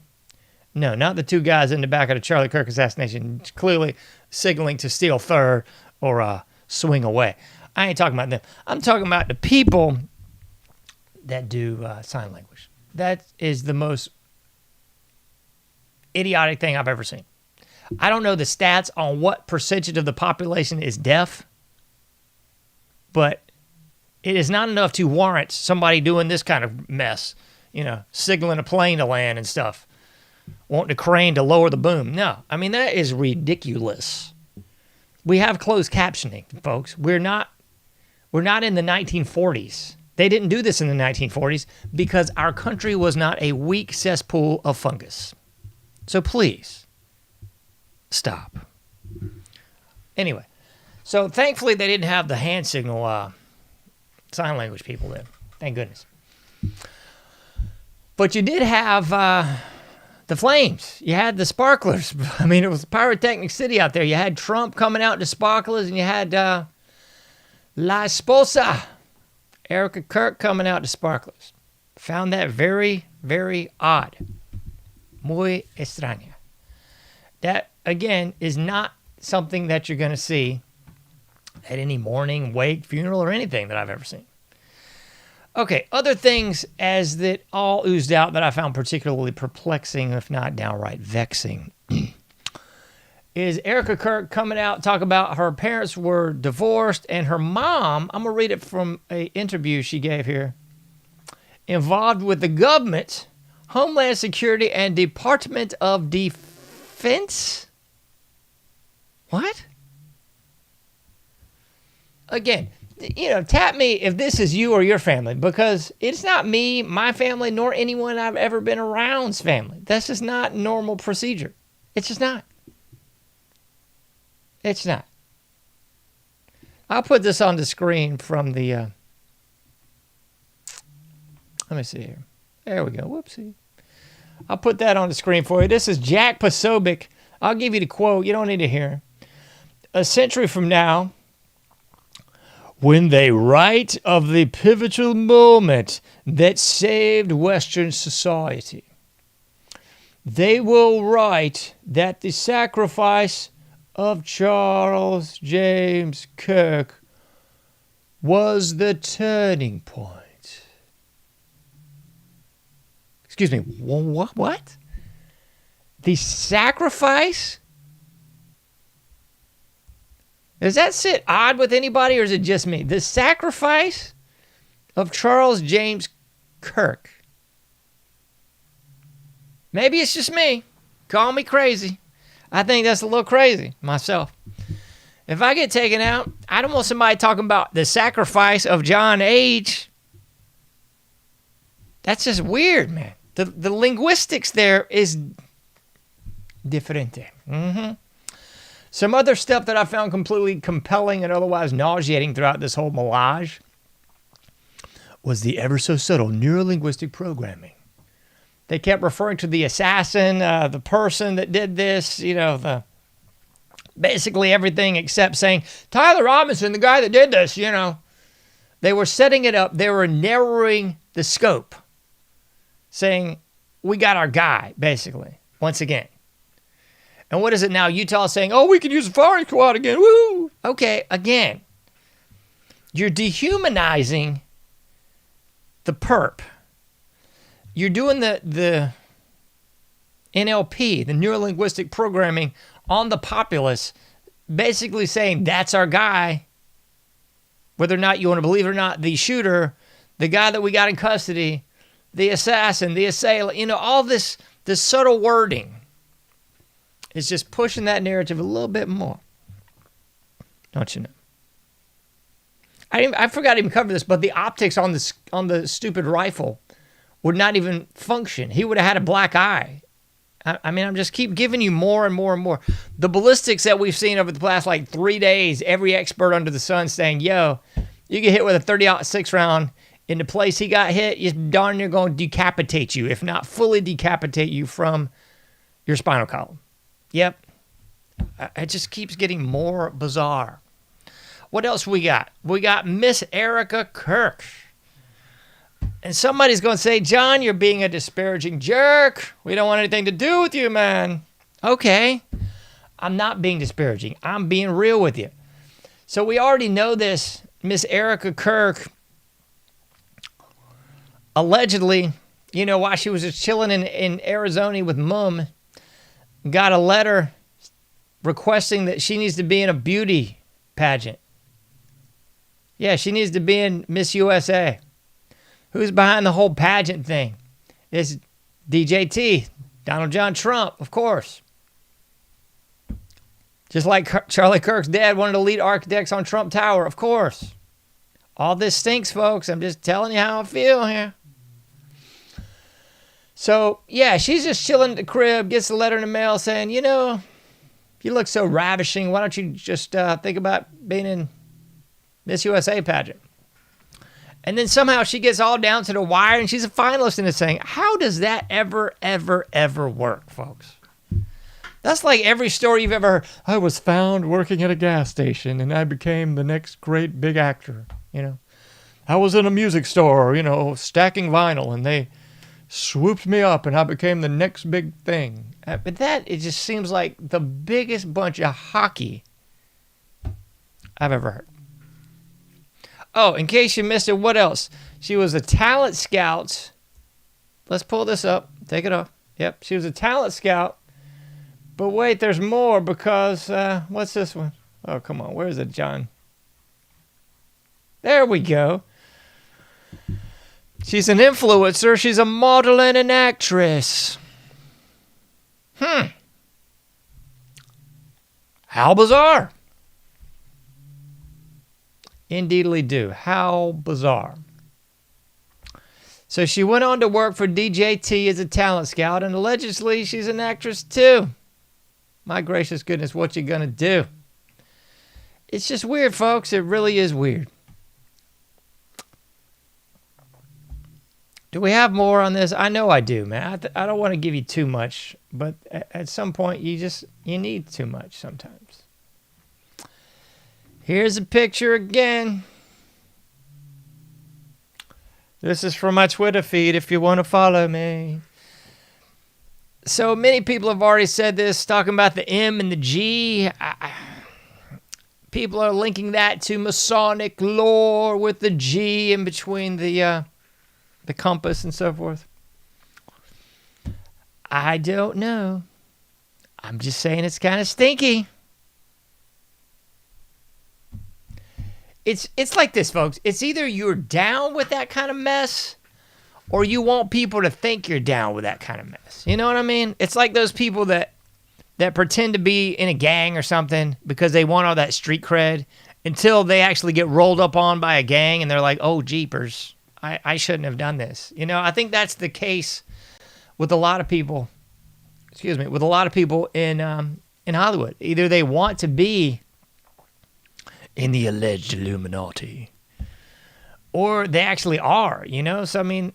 no, not the two guys in the back of the Charlie Kirk assassination clearly signaling to steal third or swing away. I ain't talking about them. I'm talking about the people that do sign language. That is the most idiotic thing I've ever seen. I don't know the stats on what percentage of the population is deaf, but it is not enough to warrant somebody doing this kind of mess, signaling a plane to land and stuff, wanting a crane to lower the boom. No, I mean, that is ridiculous. We have closed captioning, folks. We're not in the 1940s. They didn't do this in the 1940s because our country was not a weak cesspool of fungus. So please, stop. Anyway, so thankfully they didn't have the hand signal sign language people there. Thank goodness. But you did have the flames. You had the sparklers. I mean, it was pyrotechnic city out there. You had Trump coming out to sparklers, and you had La Esposa, Erica Kirk, coming out to sparklers. Found that very, very odd. Muy extraña. That, again, is not something that you're going to see at any mourning, wake, funeral, or anything that I've ever seen. Okay, other things as that all oozed out that I found particularly perplexing, if not downright vexing, is Erica Kirk coming out, talk about her parents were divorced, and her mom, I'm going to read it from an interview she gave here, involved with the government, Homeland Security, and Department of Defense? What? Again, tap me if this is you or your family, because it's not me, my family, nor anyone I've ever been around's family. That's just not normal procedure. It's just not. It's not. I'll put this on the screen from the, let me see here. There we go. Whoopsie. I'll put that on the screen for you. This is Jack Posobiec. I'll give you the quote. You don't need to hear. A century from now, when they write of the pivotal moment that saved Western society, they will write that the sacrifice of Charles James Kirk was the turning point. Excuse me, what? The sacrifice? Does that sit odd with anybody, or is it just me? The sacrifice of Charles James Kirk. Maybe it's just me. Call me crazy. I think that's a little crazy myself. If I get taken out, I don't want somebody talking about the sacrifice of JohnAge. That's just weird, man. The linguistics there is differente. Some other stuff that I found completely compelling and otherwise nauseating throughout this whole melange was the ever so subtle neurolinguistic programming. They kept referring to the assassin, the person that did this, basically everything except saying, Tyler Robinson, the guy that did this, They were setting it up. They were narrowing the scope, saying, we got our guy, basically, once again. And what is it now? Utah saying, oh, we could use a firing squad again. Woo! Okay, again. You're dehumanizing the perp. You're doing the NLP, the neurolinguistic programming on the populace, basically saying that's our guy. Whether or not you want to believe it or not, the shooter, the guy that we got in custody, the assassin, the assailant, all this subtle wording is just pushing that narrative a little bit more. Don't you know? I forgot to even cover this, but the optics on the stupid rifle would not even function. He would have had a black eye. I'm just keep giving you more and more and more. The ballistics that we've seen over the past 3 days, every expert under the sun saying, yo, you get hit with a 30-06 round in the place he got hit, it's darn near going to decapitate you, if not fully decapitate you from your spinal column. Yep. It just keeps getting more bizarre. What else we got? We got Miss Erica Kirk. And somebody's going to say, John, you're being a disparaging jerk. We don't want anything to do with you, man. Okay. I'm not being disparaging. I'm being real with you. So we already know this. Miss Erica Kirk, allegedly, while she was just chilling in Arizona with Mum, got a letter requesting that she needs to be in a beauty pageant. Yeah, she needs to be in Miss USA. Who's behind the whole pageant thing? It's DJT, Donald John Trump, of course. Just like Charlie Kirk's dad, one of the lead architects on Trump Tower, of course. All this stinks, folks. I'm just telling you how I feel here. So, yeah, she's just chilling at the crib, gets a letter in the mail saying, you look so ravishing. Why don't you just think about being in Miss USA pageant? And then somehow she gets all down to the wire and she's a finalist in this thing. How does that ever, ever, ever work, folks? That's like every story you've ever heard. I was found working at a gas station and I became the next great big actor, I was in a music store, stacking vinyl and they swooped me up and I became the next big thing. But it just seems like the biggest bunch of hockey I've ever heard. Oh, in case you missed it, what else? She was a talent scout. Let's pull this up. Take it off. Yep, she was a talent scout. But wait, there's more because, what's this one? Oh, come on. Where is it, John? There we go. She's an influencer. She's a model and an actress. How bizarre. Indeedly do. How bizarre. So she went on to work for DJT as a talent scout, and allegedly she's an actress too. My gracious goodness, what you gonna do? It's just weird, folks. It really is weird. Do we have more on this? I know I do, man. I don't want to give you too much, but at some point you need too much sometimes. Here's a picture again. This is from my Twitter feed if you want to follow me. So many people have already said this, talking about the M and the G. People are linking that to Masonic lore with the G in between the compass and so forth. I don't know. I'm just saying it's kind of stinky. It's like this, folks. It's either you're down with that kind of mess or you want people to think you're down with that kind of mess. You know what I mean? It's like those people that pretend to be in a gang or something because they want all that street cred until they actually get rolled up on by a gang and they're like, oh, jeepers, I shouldn't have done this. I think that's the case with a lot of people. With a lot of people in in Hollywood. Either they want to be in the alleged Illuminati, or they actually are, you know? So, I mean,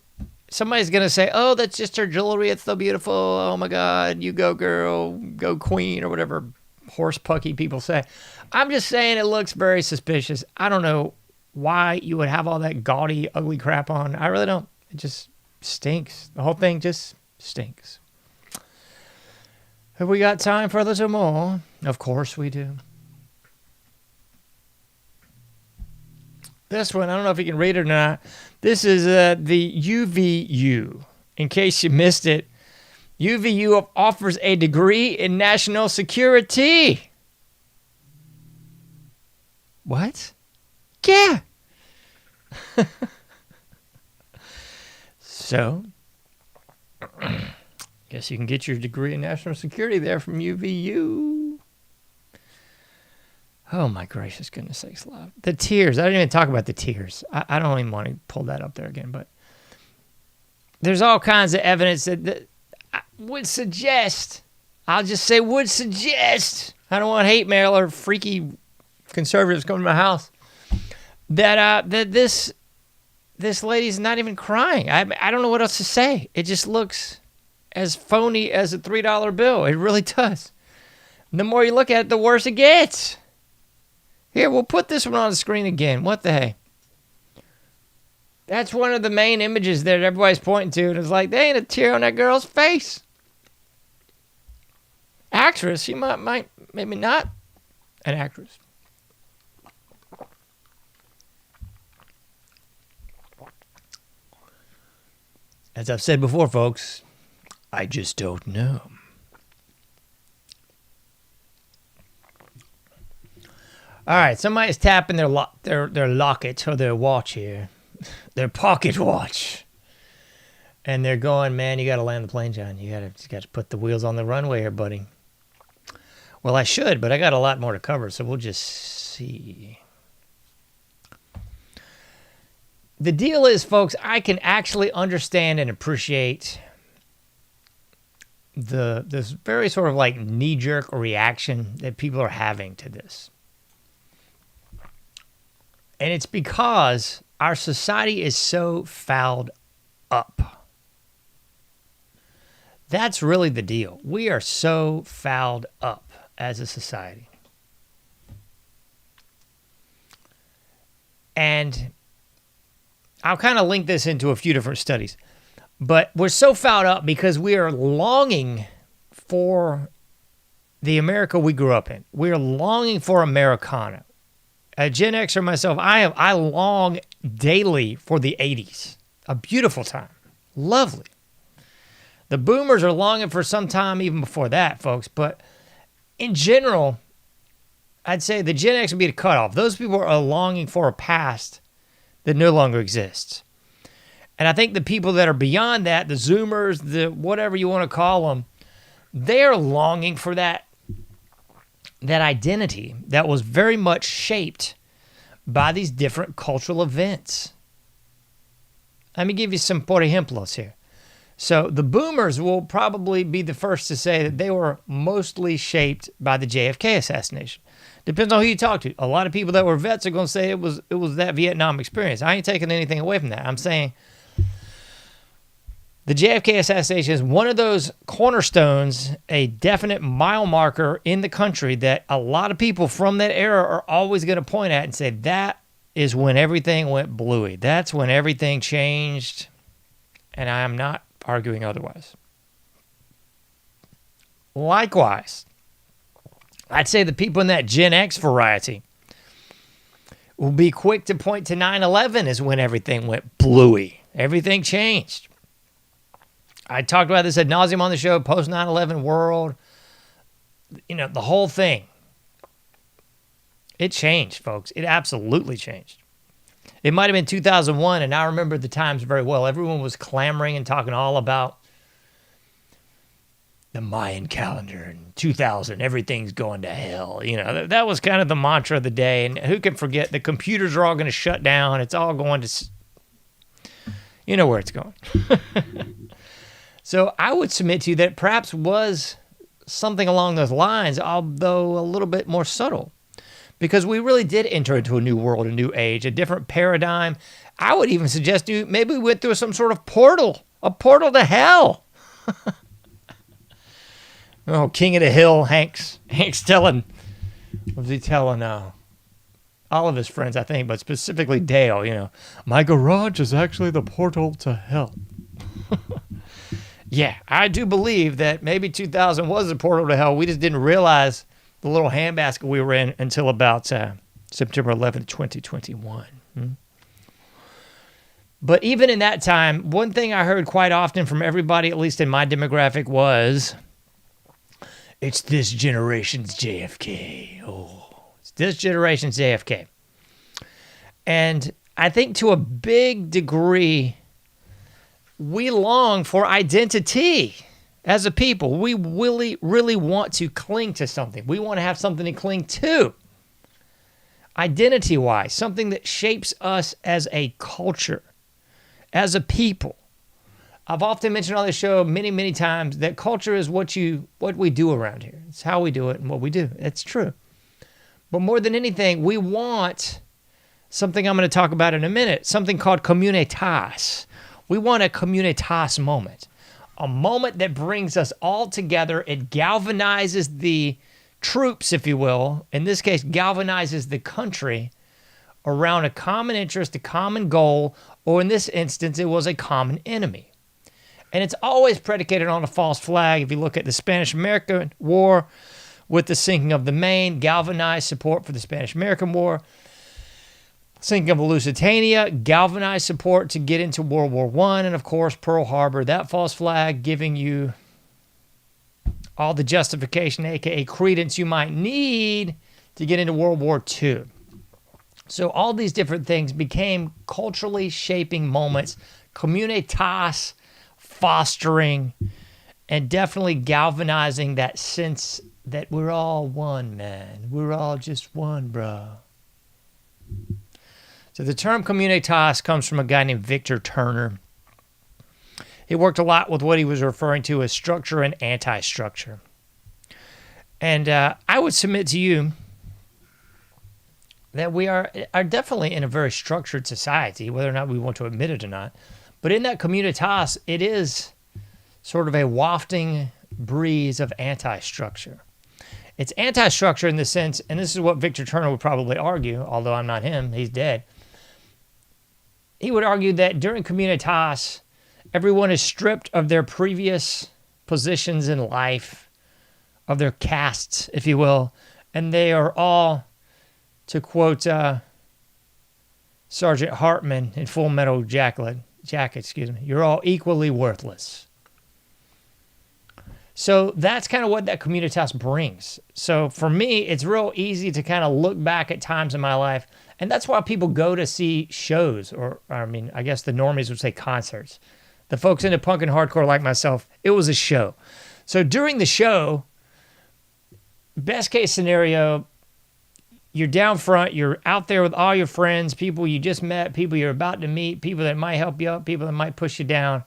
somebody's going to say, oh, that's just her jewelry. It's so beautiful. Oh, my God. You go, girl. Go, queen, or whatever horse pucky people say. I'm just saying it looks very suspicious. I don't know why you would have all that gaudy, ugly crap on. I really don't. It just stinks. The whole thing just stinks. Have we got time for a little more? Of course we do. This one, I don't know if you can read it or not. This is the UVU. In case you missed it, UVU offers a degree in national security. What? Yeah. So, guess you can get your degree in national security there from UVU. Oh, my gracious goodness sakes, love. The tiers. I didn't even talk about the tiers. I don't even want to pull that up there again, but there's all kinds of evidence that I would suggest, I'll just say would suggest, I don't want hate mail or freaky conservatives coming to my house, that this lady's not even crying. I don't know what else to say. It just looks as phony as a $3 bill. It really does. And the more you look at it, the worse it gets. Here, we'll put this one on the screen again. What the hey? That's one of the main images that everybody's pointing to. And it's like, there ain't a tear on that girl's face. Actress, she might, maybe not an actress. As I've said before, folks, I just don't know. All right, somebody's tapping their locket or their watch here, their pocket watch, and they're going, man, you got to land the plane, John. You got to put the wheels on the runway here, buddy. Well, I should, but I got a lot more to cover, so we'll just see. The deal is, folks, I can actually understand and appreciate this very sort of like knee-jerk reaction that people are having to this. And it's because our society is so fouled up. That's really the deal. We are so fouled up as a society. And I'll kind of link this into a few different studies. But we're so fouled up because we are longing for the America we grew up in. We are longing for Americana. A Gen Xer myself, I long daily for the 80s. A beautiful time. Lovely. The boomers are longing for some time even before that, folks. But in general, I'd say the Gen X would be the cutoff. Those people are longing for a past that no longer exists. And I think the people that are beyond that, the Zoomers, the whatever you want to call them, they're longing for that identity that was very much shaped by these different cultural events. Let me give you some por ejemplos here. So the boomers will probably be the first to say that they were mostly shaped by the JFK assassination. Depends on who you talk to. A lot of people that were vets are going to say it was that Vietnam experience. I ain't taking anything away from that. I'm saying the JFK assassination is one of those cornerstones, a definite mile marker in the country that a lot of people from that era are always going to point at and say, that is when everything went bluey. That's when everything changed. And I am not arguing otherwise. Likewise, I'd say the people in that Gen X variety will be quick to point to 9/11 as when everything went bluey. Everything changed. I talked about this ad nauseum on the show, post 9/11 world. You know, the whole thing. It changed, folks. It absolutely changed. It might have been 2001, and I remember the times very well. Everyone was clamoring and talking all about the Mayan calendar in 2000. Everything's going to hell. You know, that was kind of the mantra of the day. And who can forget the computers are all going to shut down. It's all going to, you know where it's going. So I would submit to you that perhaps was something along those lines, although a little bit more subtle. Because we really did enter into a new world, a new age, a different paradigm. I would even suggest maybe we went through some sort of portal, a portal to hell. Oh, King of the Hill, Hank's telling, what was he telling all of his friends, I think, but specifically Dale, my garage is actually the portal to hell. Yeah, I do believe that maybe 2000 was the portal to hell. We just didn't realize the little handbasket we were in until about September 11th, 2021. But even in that time, one thing I heard quite often from everybody, at least in my demographic, was, it's this generation's JFK. Oh, it's this generation's JFK. And I think to a big degree, we long for identity as a people. We really want to cling to something. We want to have something to cling to. Identity-wise, something that shapes us as a culture, as a people. I've often mentioned on this show many, many times that culture is what we do around here. It's how we do it and what we do. It's true. But more than anything, we want something I'm going to talk about in a minute, something called communitas. We want a communitas moment, a moment that brings us all together. It galvanizes the troops, if you will. In this case, galvanizes the country around a common interest, a common goal, or in this instance, it was a common enemy. And it's always predicated on a false flag. If you look at the Spanish-American War with the sinking of the Maine, galvanized support for the Spanish-American War. Sinking of the Lusitania, galvanized support to get into World War I. And of course, Pearl Harbor, that false flag giving you all the justification, aka credence you might need to get into World War II. So all these different things became culturally shaping moments, communitas, fostering, and definitely galvanizing that sense that we're all one, man. We're all just one, bro. So the term communitas comes from a guy named Victor Turner. He worked a lot with what he was referring to as structure and anti-structure. And I would submit to you that we are definitely in a very structured society, whether or not we want to admit it or not. But in that communitas, it is sort of a wafting breeze of anti-structure. It's anti-structure in the sense, and this is what Victor Turner would probably argue, although I'm not him, he's dead. He would argue that during communitas, everyone is stripped of their previous positions in life, of their castes, if you will, and they are all, to quote Sergeant Hartman in Full Metal Jacket, you're all equally worthless. So that's kind of what that communitas brings. So for me, it's real easy to kind of look back at times in my life, and that's why people go to see shows, or I guess the normies would say concerts. The folks into punk and hardcore like myself, it was a show. So during the show, best case scenario, you're down front, you're out there with all your friends, people you just met, people you're about to meet, people that might help you up, people that might push you down.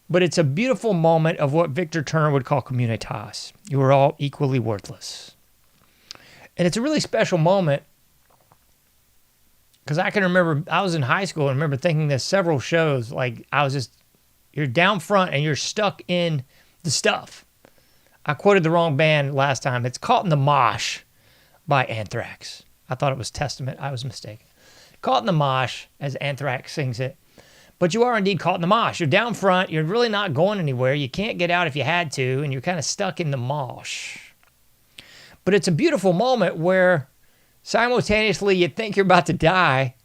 But it's a beautiful moment of what Victor Turner would call communitas. You are all equally worthless. And it's a really special moment because I can remember, I was in high school and remember thinking there's several shows, like you're down front and you're stuck in the stuff. I quoted the wrong band last time. It's Caught in the Mosh by Anthrax. I thought it was Testament. I was mistaken. Caught in the Mosh, as Anthrax sings it. But you are indeed caught in the mosh. You're down front. You're really not going anywhere. You can't get out if you had to, and you're kind of stuck in the mosh. But it's a beautiful moment where simultaneously you think you're about to die,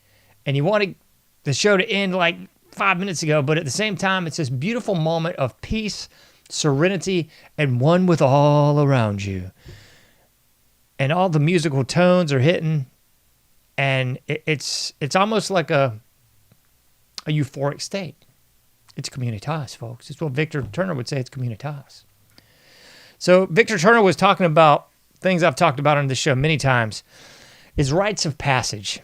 and you want the show to end like 5 minutes ago, but at the same time, it's this beautiful moment of peace, serenity, and one with all around you. And all the musical tones are hitting, and it's almost like a euphoric state. It's communitas, folks. It's what Victor Turner would say. It's communitas. So Victor Turner was talking about things I've talked about on this show many times, is rites of passage.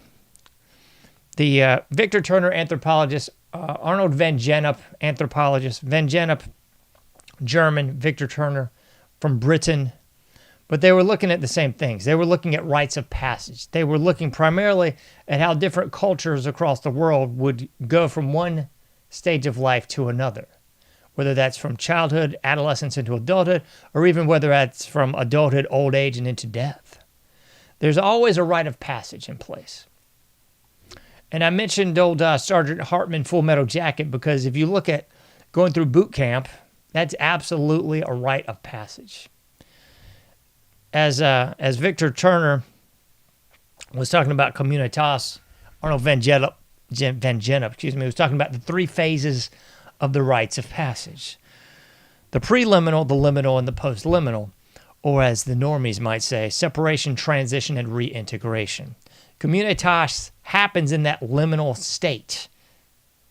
The Victor Turner anthropologist, Arnold van Gennep, anthropologist, van Gennep, German, Victor Turner, from Britain, but they were looking at the same things. They were looking at rites of passage. They were looking primarily at how different cultures across the world would go from one stage of life to another, whether that's from childhood, adolescence into adulthood, or even whether that's from adulthood, old age, and into death. There's always a rite of passage in place. And I mentioned old Sergeant Hartman Full Metal Jacket because if you look at going through boot camp, that's absolutely a rite of passage. As Victor Turner was talking about communitas, Arnold Van Gennep, was talking about the three phases of the rites of passage. The preliminal, the liminal, and the postliminal, or as the normies might say, separation, transition, and reintegration. Communitas happens in that liminal state,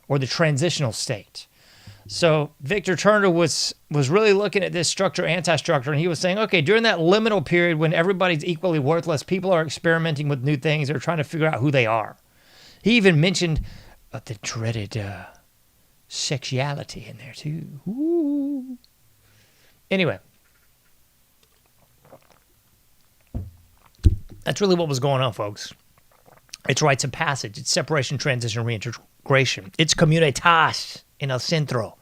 or the transitional state. So Victor Turner was really looking at this structure, anti-structure, and he was saying, okay, during that liminal period when everybody's equally worthless, people are experimenting with new things, they're trying to figure out who they are. He even mentioned the dreaded sexuality in there too. Ooh. Anyway, that's really what was going on, folks. It's rites of passage. It's separation, transition, reintegration. It's communitas in el centro.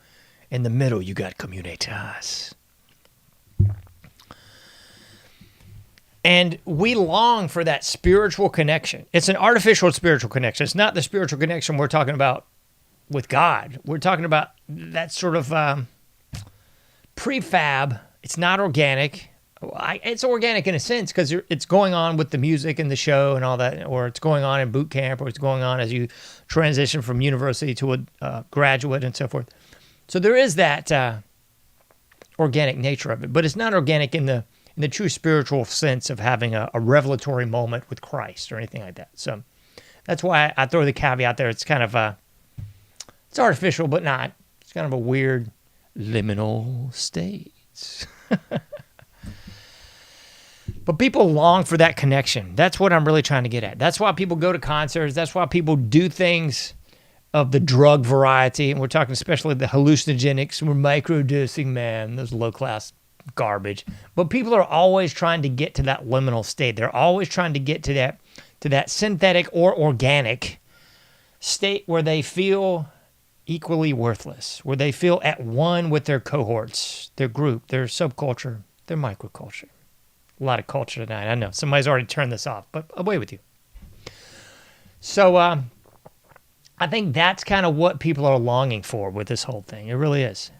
In the middle, you got communitas. And we long for that spiritual connection. It's an artificial spiritual connection. It's not the spiritual connection we're talking about with God. We're talking about that sort of prefab. It's not organic. It's organic in a sense because it's going on with the music and the show and all that, or it's going on in boot camp, or it's going on as you transition from university to a graduate and so forth. So there is that organic nature of it, but it's not organic in the true spiritual sense of having a revelatory moment with Christ or anything like that. So that's why I throw the caveat there. It's kind of it's artificial, but not. It's kind of a weird liminal state. But people long for that connection. That's what I'm really trying to get at. That's why people go to concerts. That's why people do things of the drug variety. And we're talking especially the hallucinogenics. We're microdosing, man. Those low-class garbage. But people are always trying to get to that liminal state. They're always trying to get to that synthetic or organic state where they feel equally worthless, where they feel at one with their cohorts, their group, their subculture, their microculture. A lot of culture tonight. I know somebody's already turned this off, but away with you. So I think that's kind of what people are longing for with this whole thing. It really is.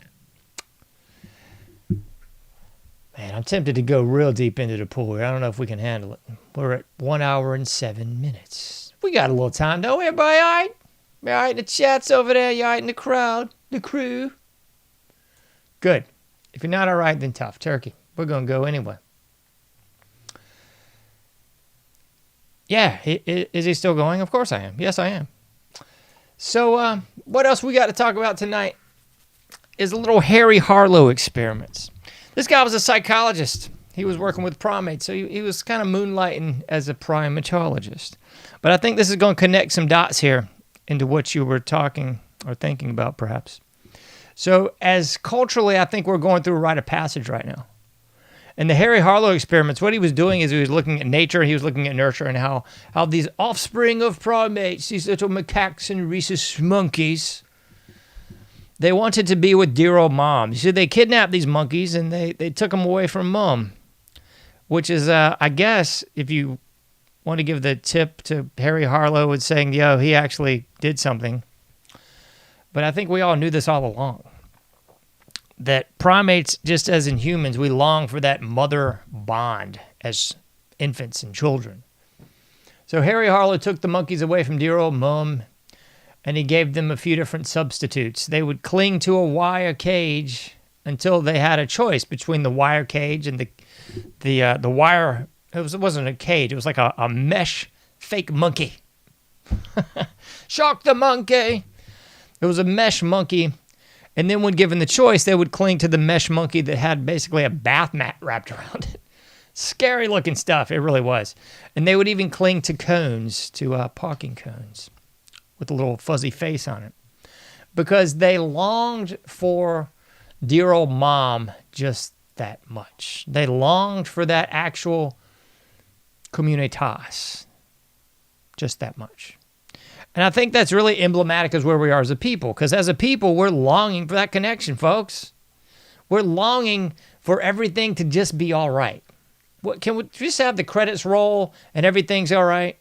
Man, I'm tempted to go real deep into the pool here. I don't know if we can handle it. We're at 1 hour and 7 minutes. We got a little time, don't we? Everybody all right? You all right in the chats over there? You all right in the crowd? The crew? Good. If you're not all right, then tough. Turkey. We're going to go anyway. Yeah, is he still going? Of course I am. Yes, I am. So what else we got to talk about tonight is a little Harry Harlow experiments. This guy was a psychologist. He was working with primates, so he was kind of moonlighting as a primatologist. But I think this is going to connect some dots here into what you were talking or thinking about, perhaps. So as culturally, I think we're going through a rite of passage right now. And the Harry Harlow experiments, what he was doing is he was looking at nature, he was looking at nurture, and how these offspring of primates, these little macaques and rhesus monkeys, they wanted to be with dear old mom. You see, they kidnapped these monkeys and they took them away from mom, which is, I guess, if you want to give the tip to Harry Harlow and saying, yo, he actually did something. But I think we all knew this all along. That primates, just as in humans, we long for that mother bond as infants and children. So Harry Harlow took the monkeys away from dear old mom, and he gave them a few different substitutes. They would cling to a wire cage until they had a choice between the wire cage and the wire. It wasn't a cage. It was like a mesh fake monkey. Shock the monkey. It was a mesh monkey. And then when given the choice, they would cling to the mesh monkey that had basically a bath mat wrapped around it. Scary looking stuff, it really was. And they would even cling to cones, to parking cones, with a little fuzzy face on it. Because they longed for dear old mom just that much. They longed for that actual communitas just that much. And I think that's really emblematic of where we are as a people, because as a people, we're longing for that connection, folks. We're longing for everything to just be all right. Can we just have the credits roll and everything's all right?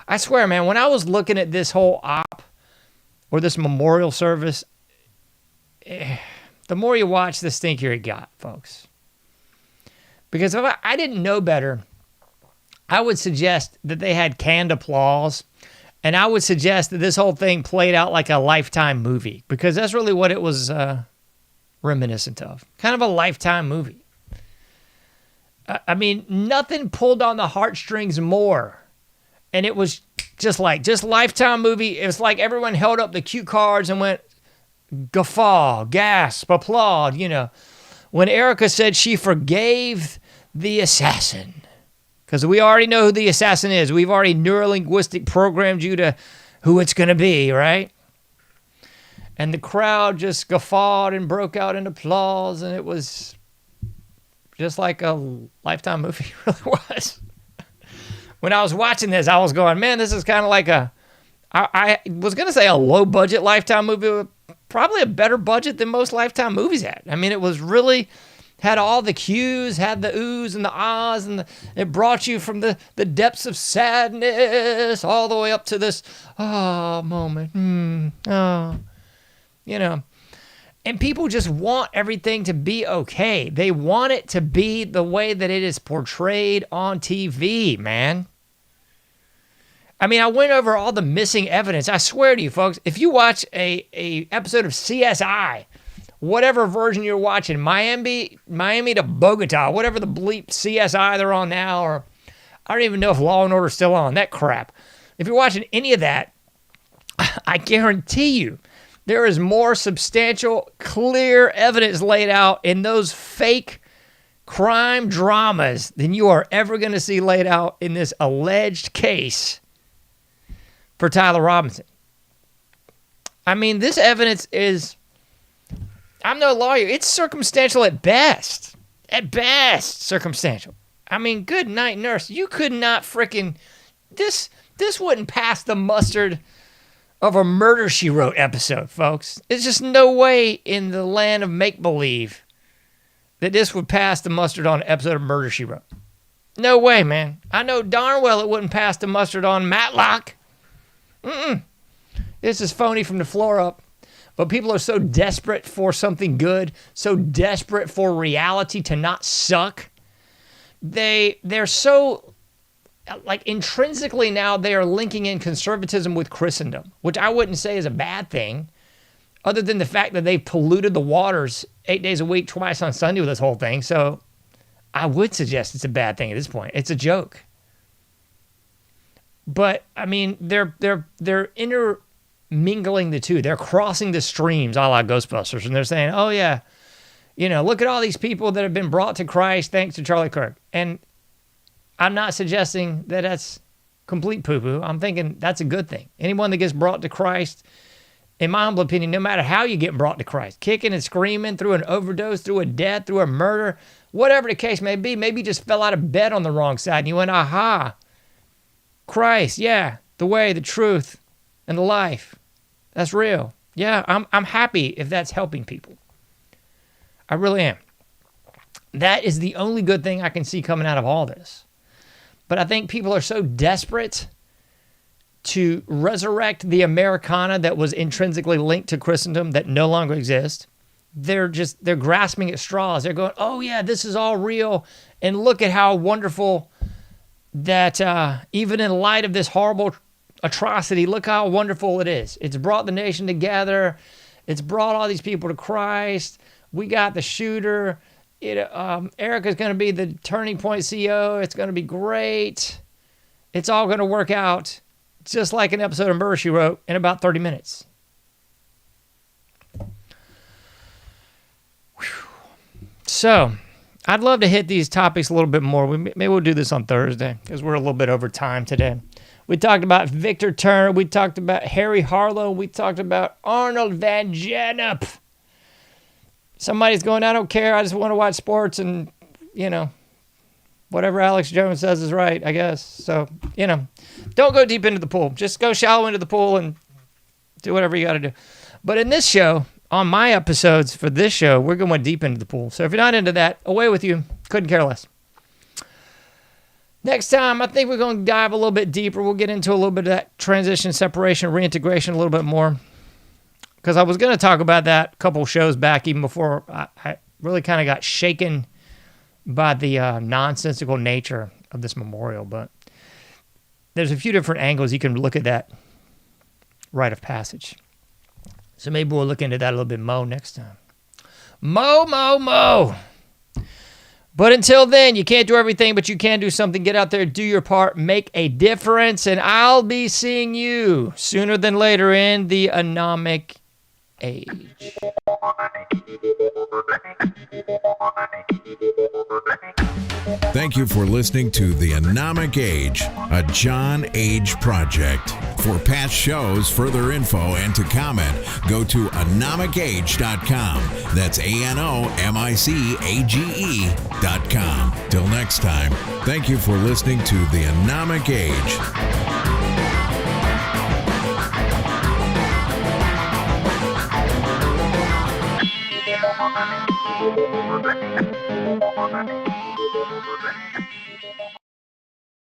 I swear, man, when I was looking at this whole op or this memorial service, the more you watch, the stinkier it got, folks. Because if I didn't know better, I would suggest that they had canned applause, and I would suggest that this whole thing played out like a Lifetime movie, because that's really what it was reminiscent of. Kind of a Lifetime movie. I mean, nothing pulled on the heartstrings more. And it was just Lifetime movie. It was like everyone held up the cue cards and went, guffaw, gasp, applaud, When Erica said she forgave the assassin. Because we already know who the assassin is. We've already neurolinguistic programmed you to who it's going to be, right? And the crowd just guffawed and broke out in applause, and it was just like a Lifetime movie. It really was. When I was watching this, I was going, man, this is kind of like I was going to say a low-budget Lifetime movie, but probably a better budget than most Lifetime movies had. I mean, it was really, had all the cues, had the oohs and the ahs, and it brought you from the depths of sadness all the way up to this, moment. And people just want everything to be okay. They want it to be the way that it is portrayed on TV, man. I mean, I went over all the missing evidence. I swear to you, folks, if you watch a episode of CSI, whatever version you're watching, Miami to Bogota, whatever the bleep CSI they're on now, or I don't even know if Law and Order's still on, that crap. If you're watching any of that, I guarantee you, there is more substantial, clear evidence laid out in those fake crime dramas than you are ever going to see laid out in this alleged case for Tyler Robinson. I mean, this evidence is, I'm no lawyer, it's circumstantial at best. At best, circumstantial. I mean, good night, nurse. You could not frickin', this wouldn't pass the mustard of a Murder, She Wrote episode, folks. There's just no way in the land of make-believe that this would pass the mustard on an episode of Murder, She Wrote. No way, man. I know darn well it wouldn't pass the mustard on Matlock. This is phony from the floor up. But people are so desperate for something good, so desperate for reality to not suck. They're so, like, intrinsically now they are linking in conservatism with Christendom, which I wouldn't say is a bad thing, other than the fact that they've polluted the waters 8 days a week, twice on Sunday with this whole thing. So I would suggest it's a bad thing at this point. It's a joke. But I mean, they're intermingling the two. They're crossing the streams, a la Ghostbusters, and they're saying, "Oh yeah, look at all these people that have been brought to Christ thanks to Charlie Kirk." And I'm not suggesting that that's complete poo-poo. I'm thinking that's a good thing. Anyone that gets brought to Christ, in my humble opinion, no matter how you get brought to Christ, kicking and screaming through an overdose, through a death, through a murder, whatever the case may be, maybe you just fell out of bed on the wrong side and you went, aha, Christ, yeah, the way, the truth, and the life. That's real. Yeah, I'm happy if that's helping people. I really am. That is the only good thing I can see coming out of all this. But I think people are so desperate to resurrect the Americana that was intrinsically linked to Christendom that no longer exists. They're grasping at straws. They're going, oh yeah, this is all real. And look at how wonderful that even in light of this horrible atrocity, look how wonderful it is. It's brought the nation together. It's brought all these people to Christ. We got the shooter. Erica's going to be the Turning Point CEO. It's going to be great. It's all going to work out just like an episode of Murder, She Wrote in about 30 minutes. Whew. So, I'd love to hit these topics a little bit more. Maybe we'll do this on Thursday because we're a little bit over time today. We talked about Victor Turner. We talked about Harry Harlow. We talked about Arnold Van Gennep. somebody's going, I don't care. I just want to watch sports and, whatever Alex Jones says is right, I guess. So, don't go deep into the pool. Just go shallow into the pool and do whatever you got to do. But in this show, on my episodes for this show, we're going deep into the pool. So if you're not into that, away with you. Couldn't care less. Next time, I think we're going to dive a little bit deeper. We'll get into a little bit of that transition, separation, reintegration a little bit more. Because I was going to talk about that a couple shows back, even before I really kind of got shaken by the nonsensical nature of this memorial. But there's a few different angles you can look at that rite of passage. So maybe we'll look into that a little bit more next time. Mo. But until then, you can't do everything, but you can do something. Get out there, do your part, make a difference, and I'll be seeing you sooner than later in the Anomic Age. Thank you for listening to the AnomicAge, a JohnAge project. For past shows, further info, and to comment, go to AnomicAge.com. That's AnomicAge.com. Till next time, thank you for listening to the AnomicAge.